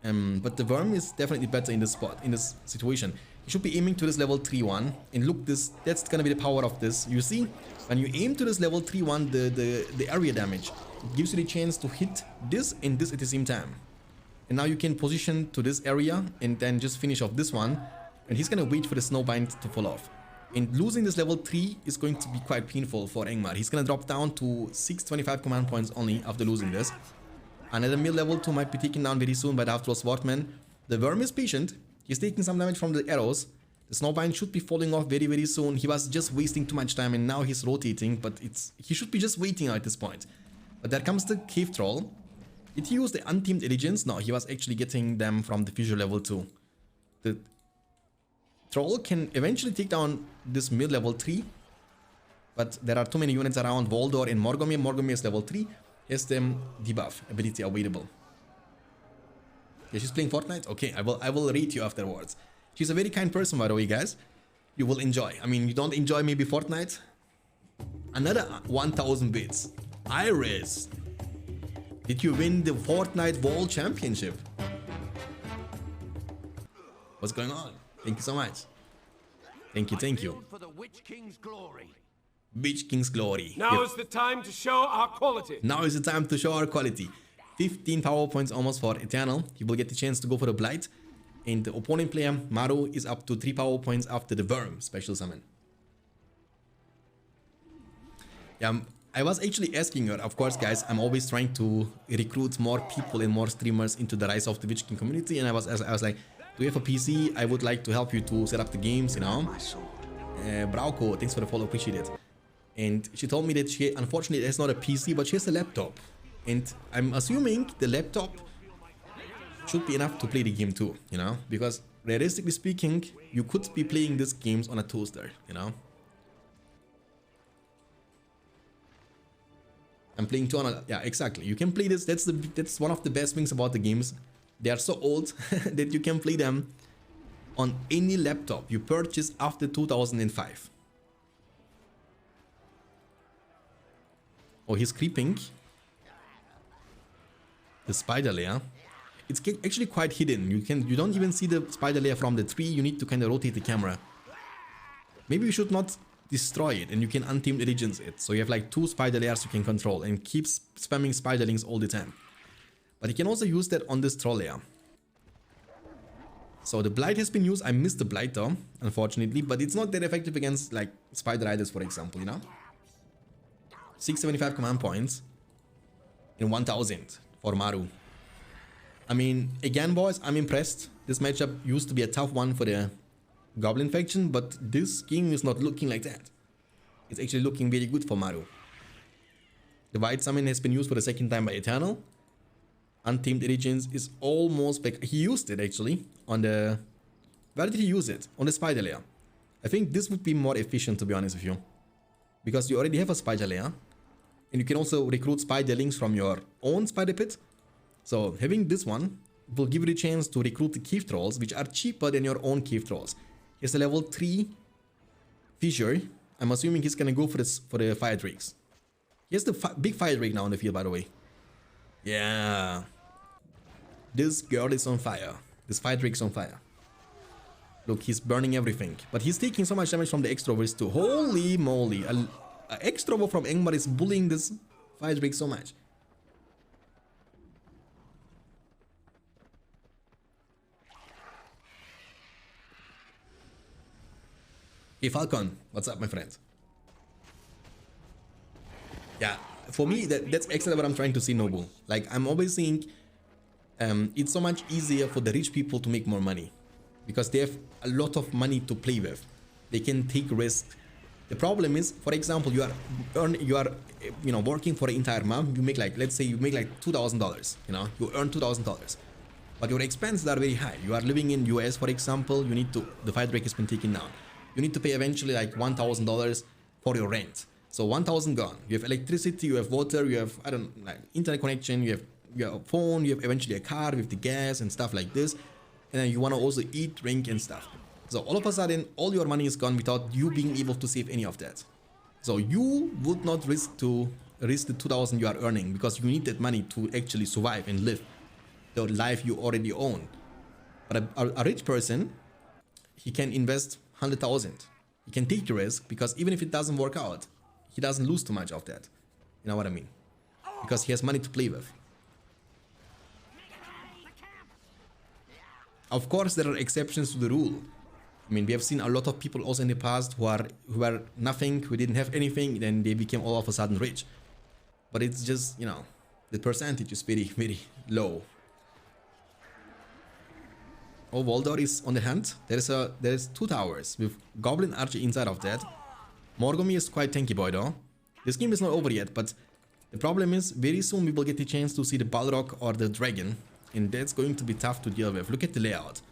But the worm is definitely better in this spot, in this situation. You should be aiming to this level 3-1, and look, that's gonna be the power of this. You see, when you aim to this level 3-1, the area damage, it gives you the chance to hit this and this at the same time. And now you can position to this area and then just finish off this one, and he's gonna wait for the snowbind to fall off. And losing this level 3 is going to be quite painful for Angmar. He's gonna drop down to 625 command points only after losing this. Another mid level 2 might be taken down very soon by the Afterward Swordman. The worm is patient. He's taking some damage from the arrows. The snowbind should be falling off very, very soon. He was just wasting too much time and now he's rotating, but he should be just waiting at this point. But there comes the cave troll. Did he use the Untamed Diligence? No, he was actually getting them from the Fissure level 2. The troll can eventually take down this mid level 3, but there are too many units around. Voldor and Morgomir. Morgomir is level 3. Has the debuff ability available. Yeah, she's playing Fortnite? Okay, I will rate you afterwards. She's a very kind person, by the way, guys. You will enjoy. I mean, you don't enjoy maybe Fortnite? Another 1000 bits. Iris, did you win the Fortnite World Championship? What's going on? Thank you so much. Thank you, thank you. For the Witch King's glory. Witch King's glory. Now is the time to show our quality. Now is the time to show our quality. 15 power points almost for Eternal. He will get the chance to go for the Blight. And the opponent player, Maru, is up to 3 power points after the Worm special summon. Yeah, I was actually asking her, of course, guys, I'm always trying to recruit more people and more streamers into the Rise of the Witch King community. And I was like, do you have a PC? I would like to help you to set up the games, you know. Brauko, thanks for the follow, appreciate it. And she told me that she unfortunately has not a PC, but she has a laptop. And I'm assuming the laptop should be enough to play the game too, you know? Because realistically speaking, you could be playing these games on a toaster, you know? I'm playing 2 on a... Yeah, exactly. You can play this. That's one of the best things about the games. They are so old that you can play them on any laptop you purchase after 2005. Oh, he's creeping. the spider layer. It's actually quite hidden. You don't even see the spider layer from the tree. You need to kind of rotate the camera. Maybe you should not destroy it, and you can untamed allegiance it. So you have like 2 spider layers you can control and keep spamming spiderlings all the time. But you can also use that on this troll layer. So the blight has been used. I missed the blight though, unfortunately, but it's not that effective against like spider riders, for example, you know. 675 command points in 1000 for Maru. I mean, again, boys, I'm impressed. This matchup used to be a tough one for the Goblin faction, but this game is not looking like that. It's actually looking very good for Maru. The White Summon has been used for the 2nd time by Eternal. Untamed Allegiance is almost back. He used it actually on the... Where did he use it? On the spider layer. I think this would be more efficient, to be honest with you. Because you already have a spider layer. And you can also recruit spiderlings from your own spider pit. So having this one will give you the chance to recruit the cave trolls, which are cheaper than your own cave trolls. Here's a level 3 fissure. I'm assuming he's gonna go for the fire drakes. Here's the big fire drake now on the field, by the way. Yeah. This girl is on fire. This fire drake is on fire. Look, he's burning everything. But he's taking so much damage from the extroverts too. Holy moly. An extrovert from Engmar is bullying this fire drake so much. Hey Falcon, what's up, my friend? Yeah, for me, that's exactly what I'm trying to see, Noble. Like, I'm always saying it's so much easier for the rich people to make more money because they have a lot of money to play with. They can take risks. The problem is, for example, you are working for an entire month. You make like, let's say you make like $2,000. You know, you earn $2,000, but your expenses are very high. You are living in US, for example. You need to, the fire drake has been taken down. You need to pay eventually like $1,000 for your rent. So 1,000 gone. You have electricity, you have water, you have internet connection, you have a phone, you have eventually a car with the gas and stuff like this. And then you want to also eat, drink and stuff. So all of a sudden, all your money is gone without you being able to save any of that. So you would not risk the 2,000 you are earning because you need that money to actually survive and live the life you already own. But a rich person, he can invest 100,000. He can take the risk because even if it doesn't work out, he doesn't lose too much of that. You know what I mean? Because he has money to play with. Of course, there are exceptions to the rule. I mean, we have seen a lot of people also in the past who were nothing, who didn't have anything, then they became all of a sudden rich. But it's just, you know, the percentage is very, very low. Oh, Voldor is on the hunt. There's 2 towers with Goblin Archer inside of that. Morgomi is quite tanky boy though. This game is not over yet, but the problem is very soon we will get the chance to see the Balrog or the Dragon, and that's going to be tough to deal with. Look at the layout.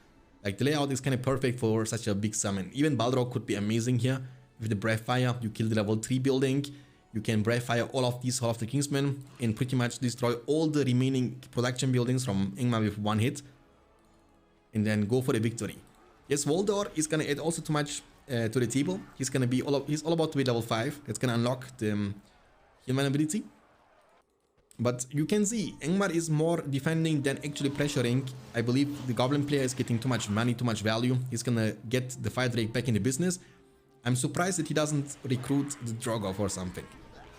Like, the layout is kind of perfect for such a big summon. Even Balrog could be amazing here. With the Breathfire, you kill the level 3 building. You can Breathfire all of these Hall of the Kingsmen and pretty much destroy all the remaining production buildings from Ingmar with 1 hit. And then go for the victory. Yes, Voldor is gonna add also too much to the table. He's gonna be he's all about to be level 5. That's gonna unlock the human ability. But you can see Ingmar is more defending than actually pressuring. I believe the Goblin player is getting too much money, too much value. He's gonna get the Fire Drake back in the business. I'm surprised that he doesn't recruit the Drogoth or something,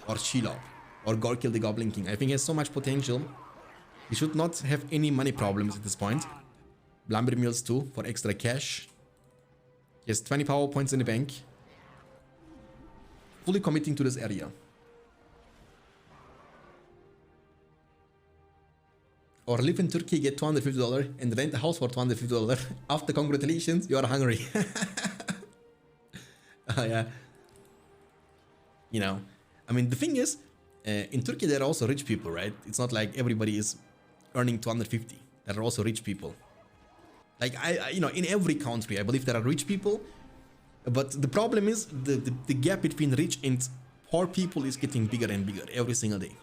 or Shelob, or Gorkill the Goblin King. I think he has so much potential. He should not have any money problems at this point. Lumber Mills too for extra cash. He has 20 power points in the bank. Fully committing to this area. Or live in Turkey, get $250 and rent a house for $250. After congratulations, you are hungry. Yeah. You know, I mean, the thing is, in Turkey there are also rich people, right? It's not like everybody is earning 250. There are also rich people. Like, you know, in every country, I believe there are rich people, but the problem is the gap between rich and poor people is getting bigger and bigger every single day.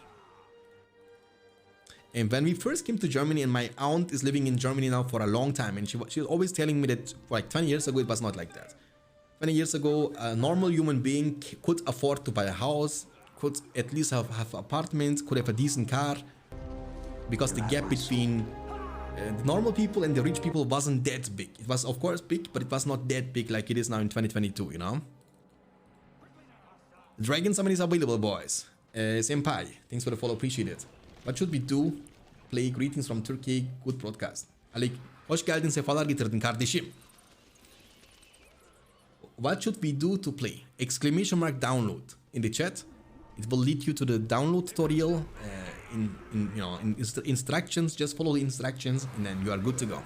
And when we first came to Germany, and my aunt is living in Germany now for a long time, and she was always telling me that for like 20 years ago, it was not like that. 20 years ago, a normal human being could afford to buy a house, could at least have apartments, could have a decent car. because the gap between the normal people and the rich people wasn't that big. It was of course big, but it was not that big like it is now in 2022, you know. Dragon summon is available, boys. Senpai, thanks for the follow, appreciate it. What should we do? Play greetings from Turkey, good broadcast. Alik, hoş geldin, sefalar getirdin kardeşim. What should we do to play? Exclamation mark download in the chat. It will lead you to the download tutorial. In instructions, just follow the instructions and then you are good to go.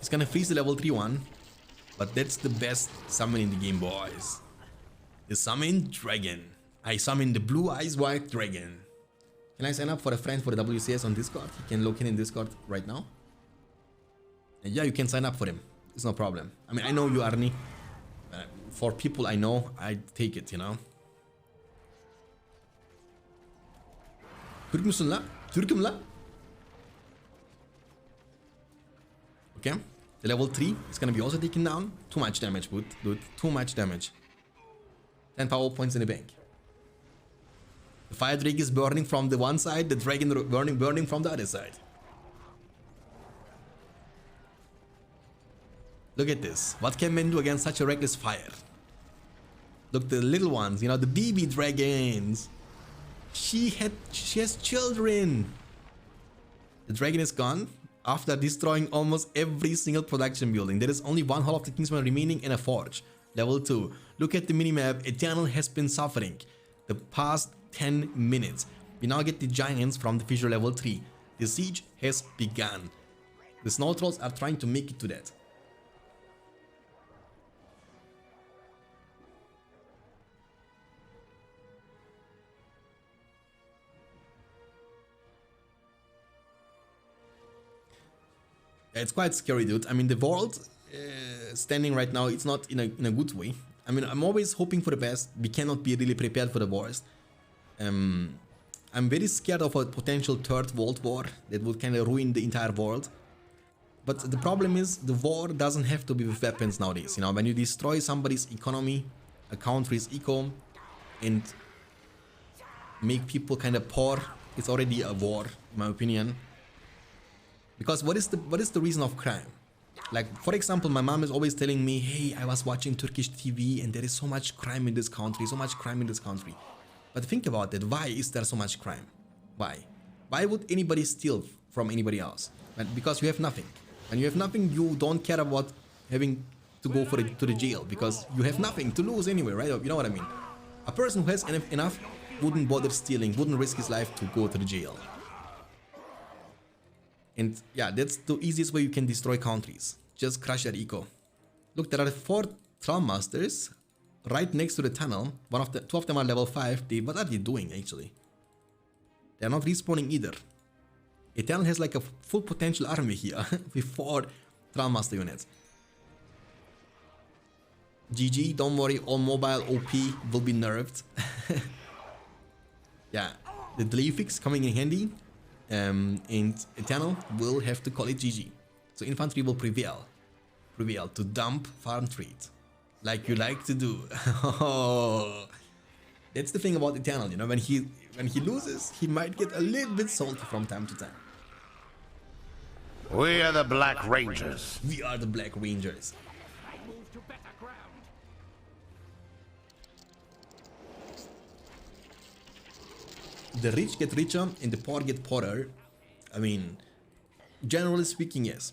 It's gonna freeze the level 3 one, but that's the best summon in the game, boys. The summon dragon. I summon the blue eyes white dragon. Can I sign up for a friend for the WCS on Discord? You can log in Discord right now. And yeah, you can sign up for him. It's no problem. I mean, I know you, Arnie. For people I know, I take it, you know. Türk müsün la? Türk'üm la. Okay. The level 3 is gonna be also taken down. Too much damage, dude. Too much damage. 10 power points in the bank. The fire drake is burning from the one side, the dragon burning from the other side. Look at this. What can men do against such a reckless fire? Look, the little ones, you know, the baby dragons. She has children. The dragon is gone after destroying almost every single production building. There is only one Hall of the Kingsman remaining and a forge. Level 2. Look at the minimap. Eternal has been suffering the past 10 minutes. We now get the giants from the fissure level 3. The siege has begun. The snow trolls are trying to make it to that. It's quite scary, dude. I mean, the world standing right now, it's not in a good way. I mean, I'm always hoping for the best. We cannot be really prepared for the worst. I'm very scared of a potential third world war that would kind of ruin the entire world. But the problem is, the war doesn't have to be with weapons nowadays. You know, when you destroy somebody's economy, a country's eco, and make people kind of poor, it's already a war, in my opinion. Because what is the reason of crime? Like, for example, my mom is always telling me, hey, I was watching Turkish TV and there is so much crime in this country, so much crime in this country. But think about it, why is there so much crime? Why? Why would anybody steal from anybody else? Because you have nothing. When you have nothing, you don't care about having to go to the jail because you have nothing to lose anyway, right? You know what I mean? A person who has enough wouldn't bother stealing, wouldn't risk his life to go to the jail. And yeah, that's the easiest way you can destroy countries. Just crush their eco. Look, there are 4 Troll Masters right next to the tunnel. Two of them are level 5. What are they doing actually? They're not respawning either. Eternal has like a full potential army here with 4 Troll Master units. GG, don't worry, all mobile OP will be nerfed. Yeah, the delay fix coming in handy. And Eternal will have to call it GG. So infantry will prevail to dump farm trade, like you like to do. That's the thing about Eternal, you know, when he loses, he might get a little bit salty from time to time. We are the Black Rangers. We are the Black Rangers. Move to better ground. The rich get richer and the poor get poorer. I mean, generally speaking, yes.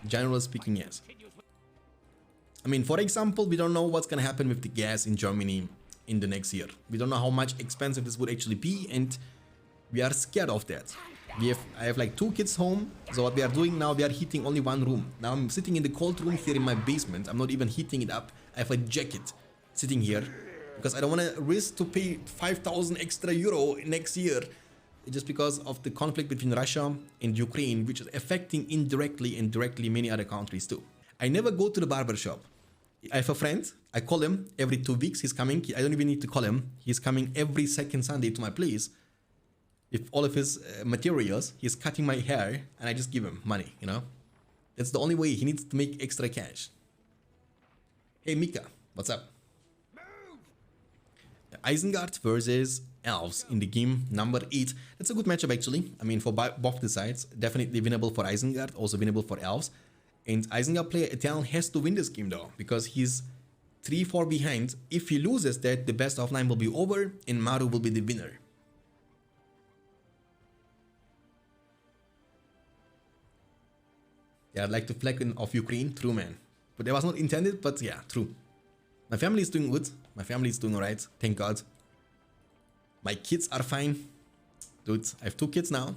Generally speaking, yes. I mean, for example, we don't know what's gonna happen with the gas in Germany in the next year. We don't know how much expensive this would actually be, and we are scared of that. I have like 2 kids home, so what we are doing now, we are heating only one room. Now I'm sitting in the cold room here in my basement. I'm not even heating it up. I have a jacket sitting here because I don't want to risk to pay 5,000 extra euro next year just because of the conflict between Russia and Ukraine, which is affecting indirectly and directly many other countries too. I never go to the barber shop. I have a friend, I call him every 2 weeks, he's coming. I don't even need to call him. He's coming every second Sunday to my place with all of his materials. He's cutting my hair and I just give him money, you know. That's the only way. He needs to make extra cash. Hey Mika, what's up? Isengard versus elves in the game, number 8. That's a good matchup actually. I mean, for both the sides, definitely winnable for Isengard, also winnable for elves. And Isengard player Eternal has to win this game though, because he's 3-4 behind. If he loses that, the best of 9 will be over and Maru will be the winner. Yeah, I'd like to flag of Ukraine, true man. But that was not intended, but yeah, true. My family is doing good. My family is doing alright, thank God. My kids are fine. Dude, I have 2 kids now.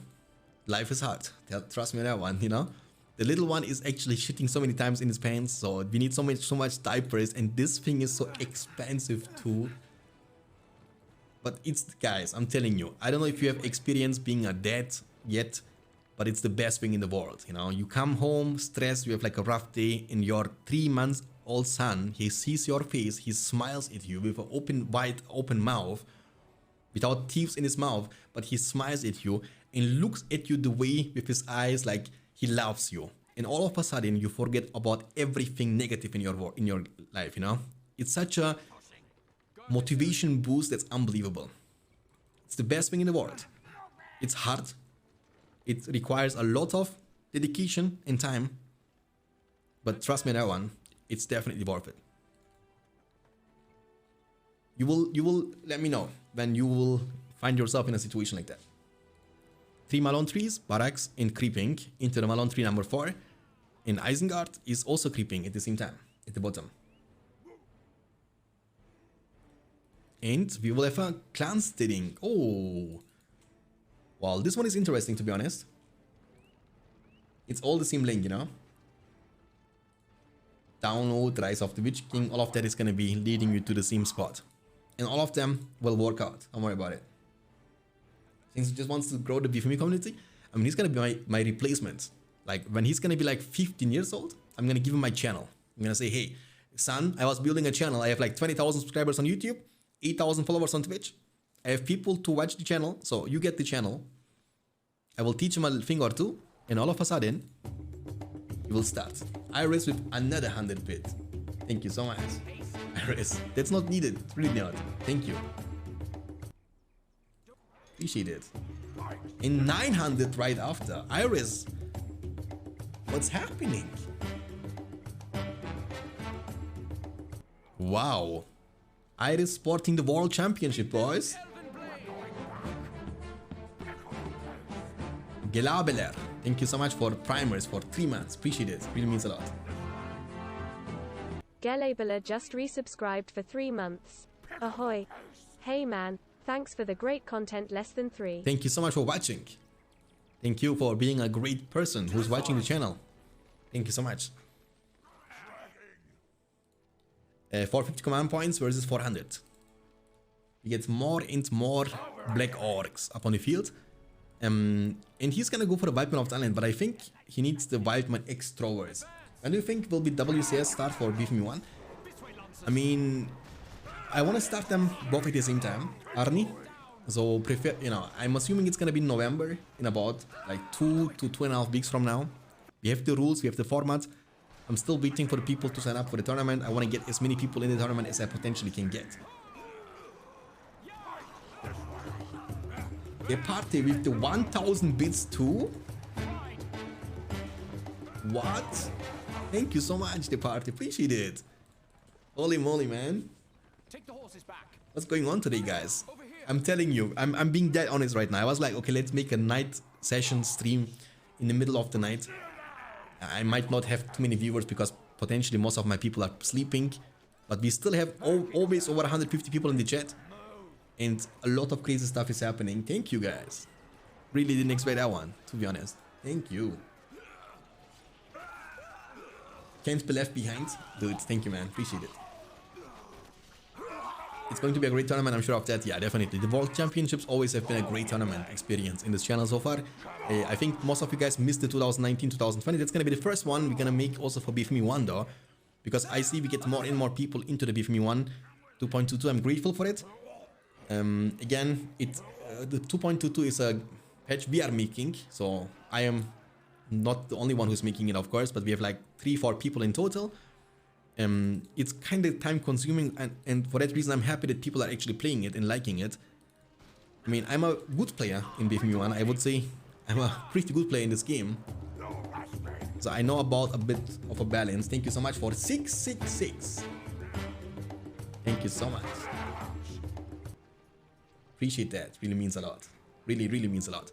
Life is hard. Trust me on that one, you know. The little one is actually shitting so many times in his pants, so we need so much diapers, and this thing is so expensive too. But it's, guys, I'm telling you, I don't know if you have experience being a dad yet, but it's the best thing in the world, you know. You come home stressed, you have like a rough day, and your 3-month-old son, he sees your face, he smiles at you with an wide open mouth, without teeth in his mouth, but he smiles at you and looks at you the way with his eyes like he loves you. And all of a sudden you forget about everything negative in your life, you know. It's such a motivation boost that's unbelievable. It's the best thing in the world. It's hard. It requires a lot of dedication and time, but trust me on that one, it's definitely worth it. You will let me know when you will find yourself in a situation like that. 3 Malone trees, barracks, and creeping into the Malone tree number 4. And Isengard is also creeping at the same time, at the bottom. And we will have a clan steading. Oh. Well, this one is interesting, to be honest. It's all the same lane, you know. Download, Rise of the Witch King, all of that is going to be leading you to the same spot. And all of them will work out, don't worry about it. Since he just wants to grow the BFME community, I mean, he's going to be my replacement. Like, when he's going to be like 15 years old, I'm going to give him my channel. I'm going to say, hey, son, I was building a channel. I have like 20,000 subscribers on YouTube, 8,000 followers on Twitch. I have people to watch the channel, so you get the channel. I will teach him a thing or two, and all of a sudden, you will start. Iris with another 100 bit. Thank you so much. Iris, that's not needed. It's really not. Thank you. Appreciate it. And 900 right after. Iris, what's happening? Wow. Iris sporting the World Championship, boys. Gelabeler, thank you so much for primers for 3 months. Appreciate it. Really means a lot. Gelabeler just resubscribed for 3 months. Ahoy. Hey man, thanks for the great content less than 3. Thank you so much for watching. Thank you for being a great person who's watching the channel. Thank you so much. 450 command points versus 400. We get more and more black orcs up on the field. And he's gonna go for the Wildman of Talent, but I think he needs the Wildman X throwers. When do you think will be WCS start for BFME 1? I mean, I want to start them both at the same time, Arnie. So prefer, you know, I'm assuming it's gonna be November, in about like 2 to 2.5 weeks from now. We have the rules, we have the format. I'm still waiting for the people to sign up for the tournament. I want to get as many people in the tournament as I potentially can get. A party with the 1000 bits too? What? Thank you so much, the party. Appreciate it. Holy moly, man. Take the horses back. What's going on today, guys? I'm telling you, I'm being dead honest right now. I was like, okay, let's make a night session stream in the middle of the night. I might not have too many viewers because potentially most of my people are sleeping, but we still have always over 150 people in the chat, and a lot of crazy stuff is happening. Thank you guys. Really didn't expect that one, to be honest. Thank you. Can't be left behind. Dude, thank you, man. Appreciate it. It's going to be a great tournament, I'm sure of that. Yeah, definitely. The World Championships always have been a great tournament experience in this channel so far. I think most of you guys missed the 2019-2020. That's going to be the first one we're going to make also for BFME 1 though. Because I see we get more and more people into the BFME 1 2.22. I'm grateful for it. Again, the 2.22 is a patch we are making. So I am not the only one who's making it, of course. But we have like 3-4 people in total. It's kind of time consuming, and for that reason I'm happy that people are actually playing it and liking it. I mean, I'm a good player in BFME 1. I would say I'm a pretty good player in this game. So I know about a bit of a balance. Thank you so much for 666. Thank you so much. Appreciate that. Really means a lot. Really, really means a lot.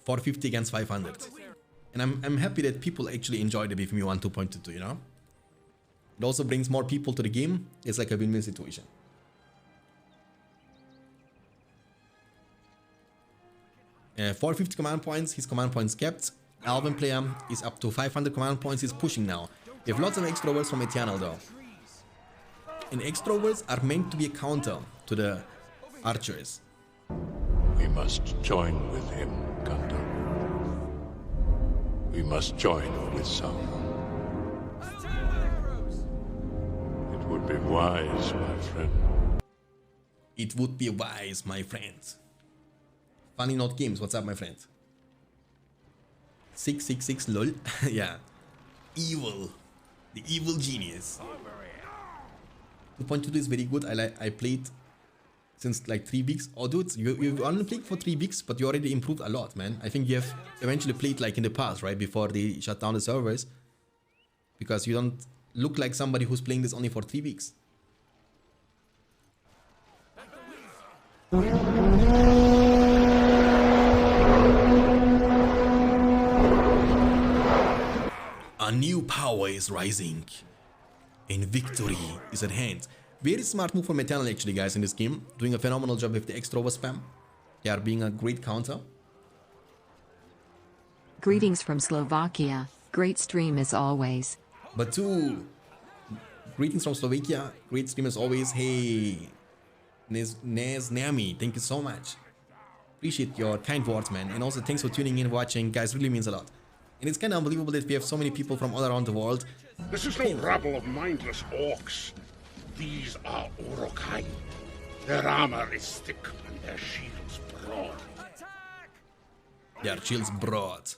450 against 500. And I'm happy that people actually enjoy the BFME 1 2.22, you know? It also brings more people to the game. It's like a win-win situation. 450 command points, his command points kept. Alvin player is up to 500 command points, he's pushing now. We have lots of extroverts from Eternal though. And extroverts are meant to be a counter to the archers. We must join with him, Gundam. We must join with Sauron. It would be wise, my friend. It would be wise, my friend. Funny Not Games, what's up, my friend? 666 lol. Yeah. Evil. The evil genius. 2.22 is very good. I played since like 3 weeks. Oh dude, you've only played for 3 weeks, but you already improved a lot, man. I think you have eventually played like in the past, right? Before they shut down the servers. Because you don't look like somebody who's playing this only for 3 weeks. A new power is rising, and victory is at hand. Very smart move from Eternal actually, guys, in this game. Doing a phenomenal job with the extra over spam. They are being a great counter. Greetings from Slovakia. Great stream as always. But too, greetings from Slovakia. Great stream as always. Hey, Nami, thank you so much. Appreciate your kind words, man. And also thanks for tuning in, watching. Guys, really means a lot. And it's kind of unbelievable that we have so many people from all around the world. This is no rabble of mindless orcs. These are Urukai. Their armor is thick and their shields broad. Their shields broad.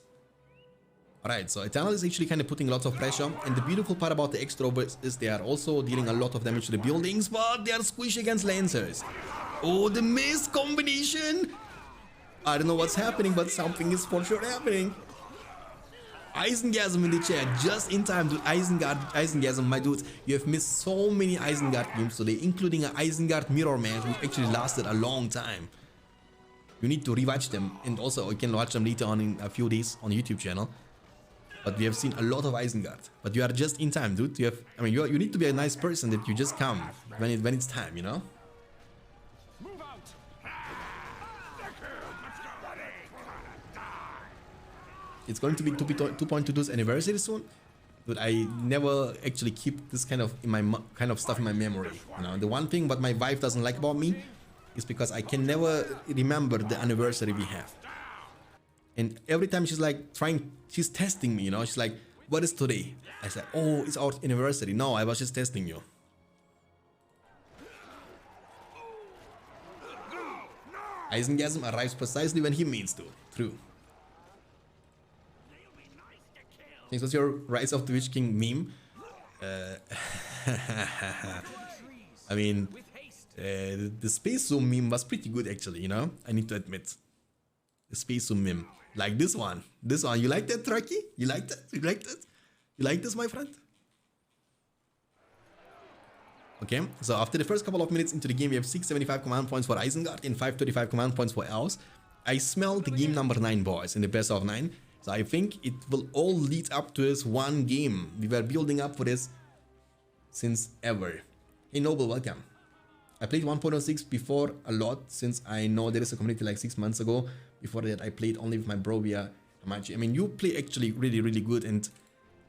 Alright, so Eternal is actually kind of putting lots of pressure. And the beautiful part about the extroverts is they are also dealing a lot of damage to the buildings, but they are squishy against Lancers. Oh, the miss combination! I don't know what's happening, but something is for sure happening. Eisengasm in the chat, just in time, dude. Eisengasm, my dude. You have missed so many Isengard games today, including an Isengard mirror match, which actually lasted a long time. You need to rewatch them, and also you can watch them later on in a few days on the YouTube channel. But we have seen a lot of Isengard. But you are just in time, dude. You need to be a nice person that you just come when it's time, you know. It's going to be 2.22's anniversary soon, but I never actually keep this kind of stuff in my memory. You know, the one thing what my wife doesn't like about me is because I can never remember the anniversary we have. And every time she's like she's testing me. You know, she's like, "What is today?" I said, "Oh, it's our anniversary." No, I was just testing you. Eisengasm arrives precisely when he means to. True. Thanks. What's your Rise of the Witch King meme? I mean, the Space Zoom meme was pretty good actually, you know? I need to admit. The Space Zoom meme. Like this one. This one. You like that, Trucky? You like that? You like that? You like this, my friend? Okay, so after the first couple of minutes into the game, we have 675 command points for Isengard and 535 command points for Elves. I smell the game number 9, boys, in the best of 9. So I think it will all lead up to this one game. We were building up for this since ever. Hey Noble, welcome. I played 1.06 before a lot, since I know there is a community like 6 months ago. Before that I played only with my bro via Amachi. I mean, you play actually really good, and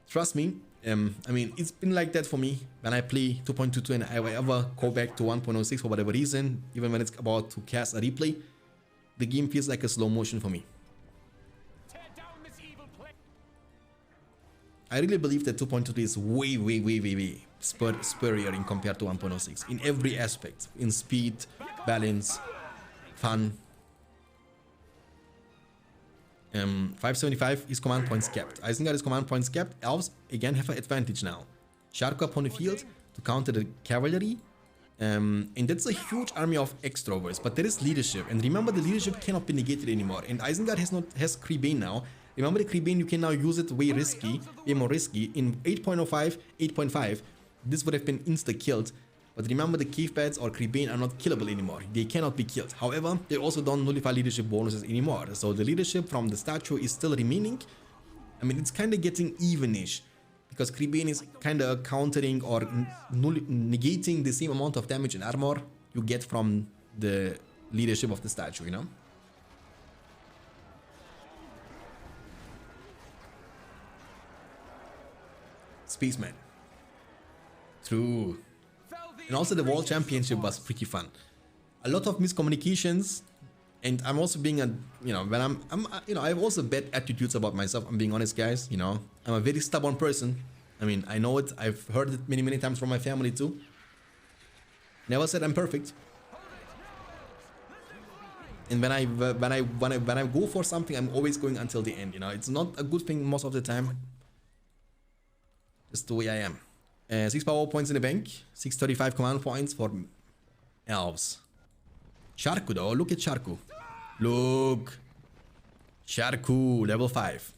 trust me, I mean, it's been like that for me when I play 2.22 and I ever go back to 1.06 for whatever reason. Even when it's about to cast a replay, the game feels like a slow motion for me. I really believe that 2.23 is way superior in compared to 1.06 in every aspect, in speed, balance, fun. 575 is command points capped. Isengard is command points capped. Elves again have an advantage now. Shark up on the field to counter the cavalry. And that's a huge army of extroverts, but there is leadership. And remember, the leadership cannot be negated anymore. And Isengard has Creebane now. Remember, the Creebane, you can now use it way more risky. In 8.05, 8.5, this would have been insta-killed. But remember, the cave bats or Creebane are not killable anymore. They cannot be killed. However, they also don't nullify leadership bonuses anymore. So the leadership from the statue is still remaining. I mean, it's kind of getting evenish, because Creebane is kind of countering or negating the same amount of damage and armor you get from the leadership of the statue, you know? Spaceman. True. And also the World Championship was pretty fun. A lot of miscommunications, and I'm also being a, you know, when I have also bad attitudes about myself. I'm being honest, guys, you know. I'm a very stubborn person. I mean, I know it. I've heard it many times from my family too. Never said I'm perfect. And when I go for something, I'm always going until the end, you know. It's not a good thing most of the time. Just the way I am. 6 power points in the bank, 635 command points for elves. Sharku though, look at Sharku. Look. Sharku, level 5.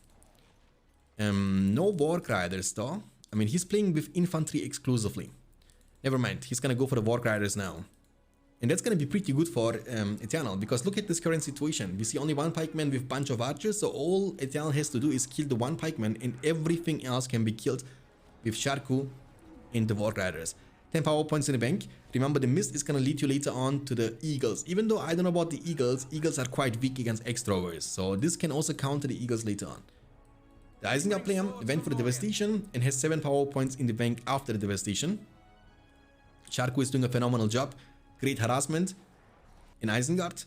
No Warg Riders though. I mean, he's playing with infantry exclusively. Never mind, he's gonna go for the Warg Riders now. And that's gonna be pretty good for Eternal, because look at this current situation. We see only one pikeman with bunch of archers, so all Eternal has to do is kill the one pikeman, and everything else can be killed with Sharku and the Warg Riders. 10 power points in the bank. Remember, the mist is gonna lead you later on to the eagles. Even though I don't know about the eagles, eagles are quite weak against extroverts, so this can also counter the eagles later on. The Isengard player went for the devastation and has 7 power points in the bank after the devastation. Sharku is doing a phenomenal job. Great harassment. And Isengard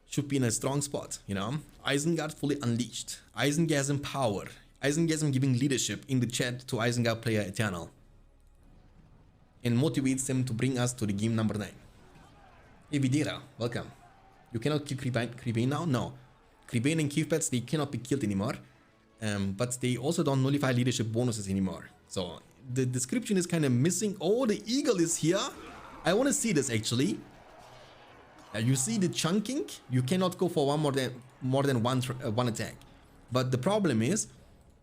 should be in a strong spot, you know. Isengard fully unleashed. Isengasm power. Isengasm giving leadership in the chat to Isengard player Eternal, and motivates them to bring us to the game number 9. Hey Videra, welcome. You cannot kill Creebane now? No. Creebane and cave pets, they cannot be killed anymore. But they also don't nullify leadership bonuses anymore. So the description is kind of missing. Oh, the eagle is here. I want to see this actually. You see the chunking? You cannot go for more than one attack. But the problem is,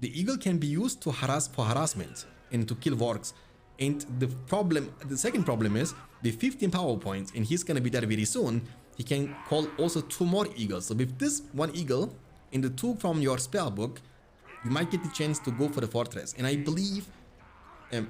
the eagle can be used to harassment and to kill wargs. And the second problem is the 15 power points, and he's gonna be there very soon. He can call also 2 more eagles. So with this 1 eagle and the 2 from your spell book, you might get the chance to go for the fortress. And I believe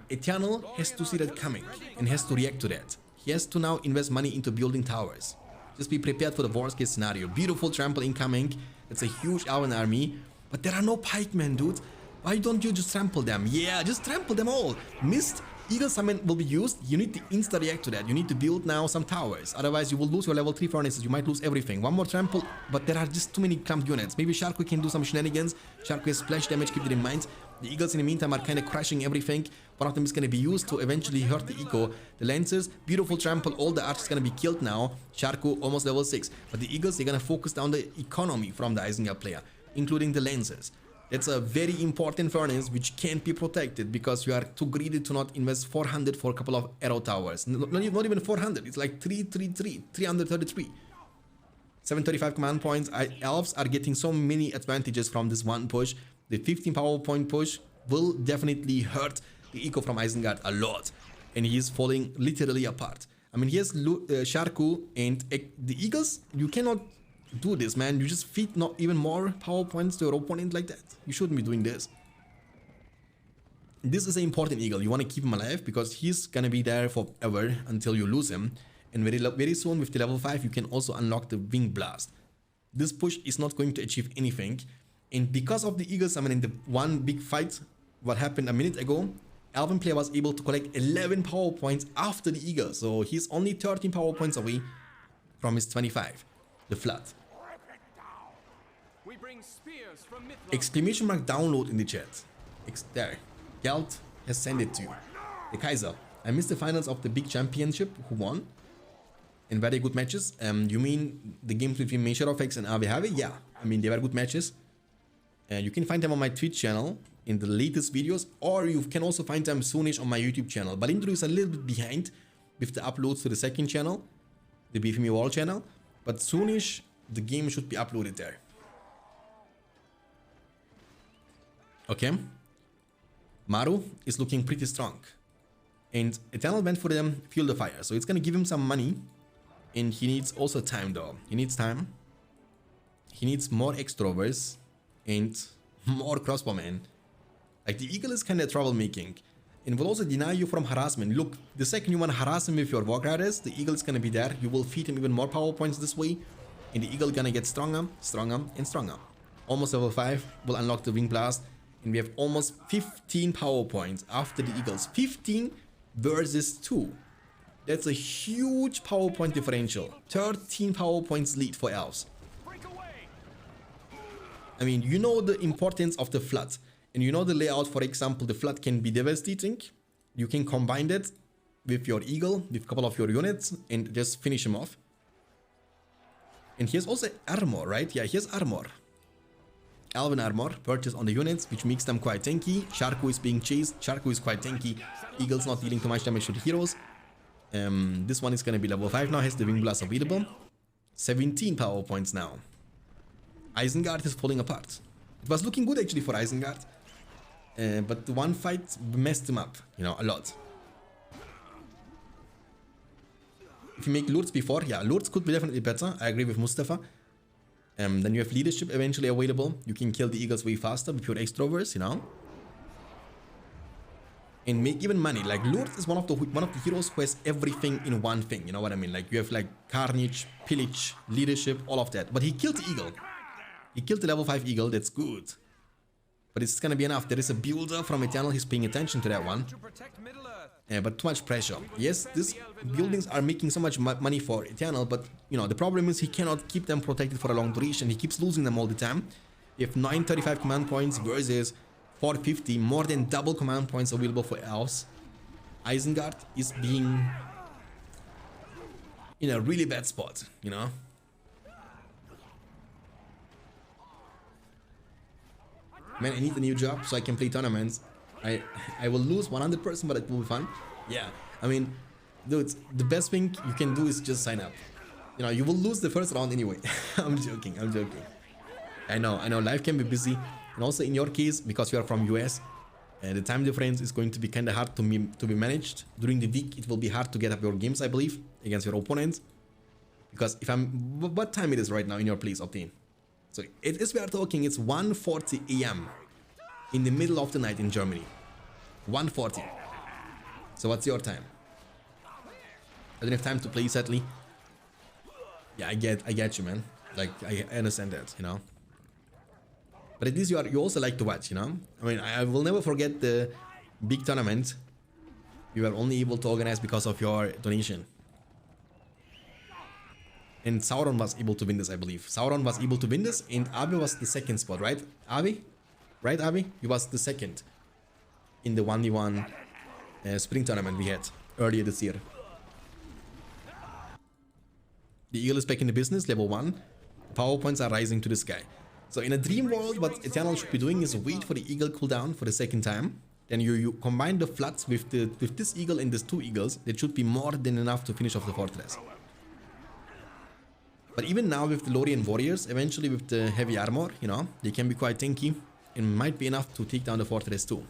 Eternal has to see that coming and has to react to that. He has to now invest money into building towers. Just be prepared for the worst case scenario. Beautiful trample incoming. It's a huge elven army, but there are no pikemen, dude. Why don't you just trample them? Yeah, just trample them all. Mist Eagle Summon will be used. You need to insta-react to that. You need to build now some towers. Otherwise, you will lose your level 3 furnaces. You might lose everything. One more trample, but there are just too many clumped units. Maybe Sharku can do some shenanigans. Sharku has splash damage, keep it in mind. The Eagles in the meantime are kind of crushing everything. One of them is going to be used to eventually hurt the Eco. The Lancers, beautiful trample. All the archers going to be killed now. Sharku almost level 6. But the Eagles, they're going to focus down the economy from the Isengard player, including the Lancers. That's a very important furnace which can't be protected because you are too greedy to not invest 400 for a couple of arrow towers. Not even 400, it's like 333. 735 command points. Elves are getting so many advantages from this one push. The 15 power point push will definitely hurt the Eco from Isengard a lot. And he is falling literally apart. I mean, he has Sharku and the Eagles. You cannot do this, man. You just feed not even more power points to your opponent like that. You shouldn't be doing this. This is an important eagle. You want to keep him alive because he's gonna be there forever until you lose him. And very soon with the level 5 you can also unlock the wing blast. This push is not going to achieve anything. And because of the eagles, I mean, in the one big fight what happened a minute ago, Elven player was able to collect 11 power points after the eagle. So he's only 13 power points away from his 25. The flood. Exclamation mark download in the chat. There. Geld has sent it to you. The Kaiser. I missed the finals of the big championship. Who won? In very good matches. You mean the games between Mesharovx and AVHV? Yeah. I mean, they were good matches. You can find them on my Twitch channel in the latest videos, or you can also find them soonish on my YouTube channal. Balindro is a little bit behind with the uploads to the second channel, the BFME wall channel, but soonish the game should be uploaded there. Okay, Maru is looking pretty strong, and Eternal went for them Fuel the Fire, so it's gonna give him some money, and he needs also time though. He needs time. He needs more extroverts and more crossbowmen. Like the Eagle is kind of troublemaking, and will also deny you from harassment. Look, the second you want to harass him with your Warg Riders, the Eagle is gonna be there. You will feed him even more power points this way, and the Eagle gonna get stronger, stronger, and stronger. Almost level 5 will unlock the Wing Blast, and we have almost 15 power points after the Eagles. 15 versus 2. That's a huge power point differential. 13 power points lead for elves. I mean, you know the importance of the flood, and you know the layout. For example, the flood can be devastating. You can combine that with your Eagle, with a couple of your units, and just finish him off. And here's also armor, right? Yeah, here's armor. Elven armor purchased on the units, which makes them quite tanky. Sharku is being chased. Sharku is quite tanky. Eagle's not dealing too much damage to the heroes. This one is going to be level 5 now, has the Wing Blast available. 17 power points now. Isengard is falling apart. It was looking good actually for Isengard. But the one fight messed him up, you know, a lot. If you make Lords before, yeah, Lords could be definitely better. I agree with Mustafa. Then you have leadership eventually available. You can kill the Eagles way faster with your extroverts, you know. And make even money. Like Lords is one of the heroes who has everything in one thing. You know what I mean? Like you have like Carnage, Pillage, leadership, all of that. But he killed the Eagle. He killed the level 5 Eagle. That's good. But it's gonna be enough. There is a builder from Eternal. He's paying attention to that one. But too much pressure. Yes, these buildings are making so much money for Eternal, but you know the problem is he cannot keep them protected for a long duration. He keeps losing them all the time. If 935 command points versus 450, more than double command points available for elves, Isengard is being in a really bad spot, you know. Man, I need a new job so I can play tournaments. I will lose 100%, but it will be fun. Yeah, I mean, dude, the best thing you can do is just sign up. You know, you will lose the first round anyway. I'm joking, I'm joking. I know, life can be busy. And also in your case, because you are from US, the time difference is going to be kind of hard to be managed. During the week, it will be hard to get up your games, I believe, against your opponents. Because if what time it is right now in your place, Optane? So as we are talking, it's 1:40 AM. In the middle of the night in Germany. 1:40. So what's your time? I don't have time to play, sadly. Yeah, I get you, man. Like I understand that, you know. But at least you also like to watch, you know. I mean, I will never forget the big tournament we were only able to organize because of your donation. And Sauron was able to win this, I believe. Sauron was able to win this, and Avi was the second spot, right? Avi? Right, Avi? He was the second in the 1v1 spring tournament we had earlier this year. The Eagle is back in the business, level 1. Power points are rising to the sky. So in a dream world, what Eternal should be doing is wait for the Eagle cooldown for the second time. Then you combine the floods with this Eagle and these 2 Eagles. That should be more than enough to finish off the fortress. But even now with the Lorien warriors, eventually with the heavy armor, you know, they can be quite tanky. It might be enough to take down the fortress too.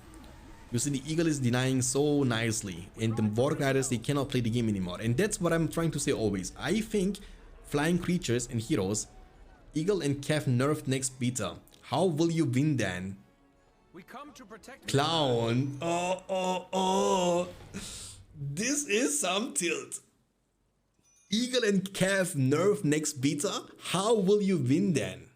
You see, the Eagle is denying so nicely, and the Warg Riders, they cannot play the game anymore. And that's what I'm trying to say always. I think flying creatures and heroes, Eagle and Cav nerfed next beta. How will you win then? We come to protect Clown. Oh. This is some tilt. Eagle and Cav nerf next beta? How will you win then?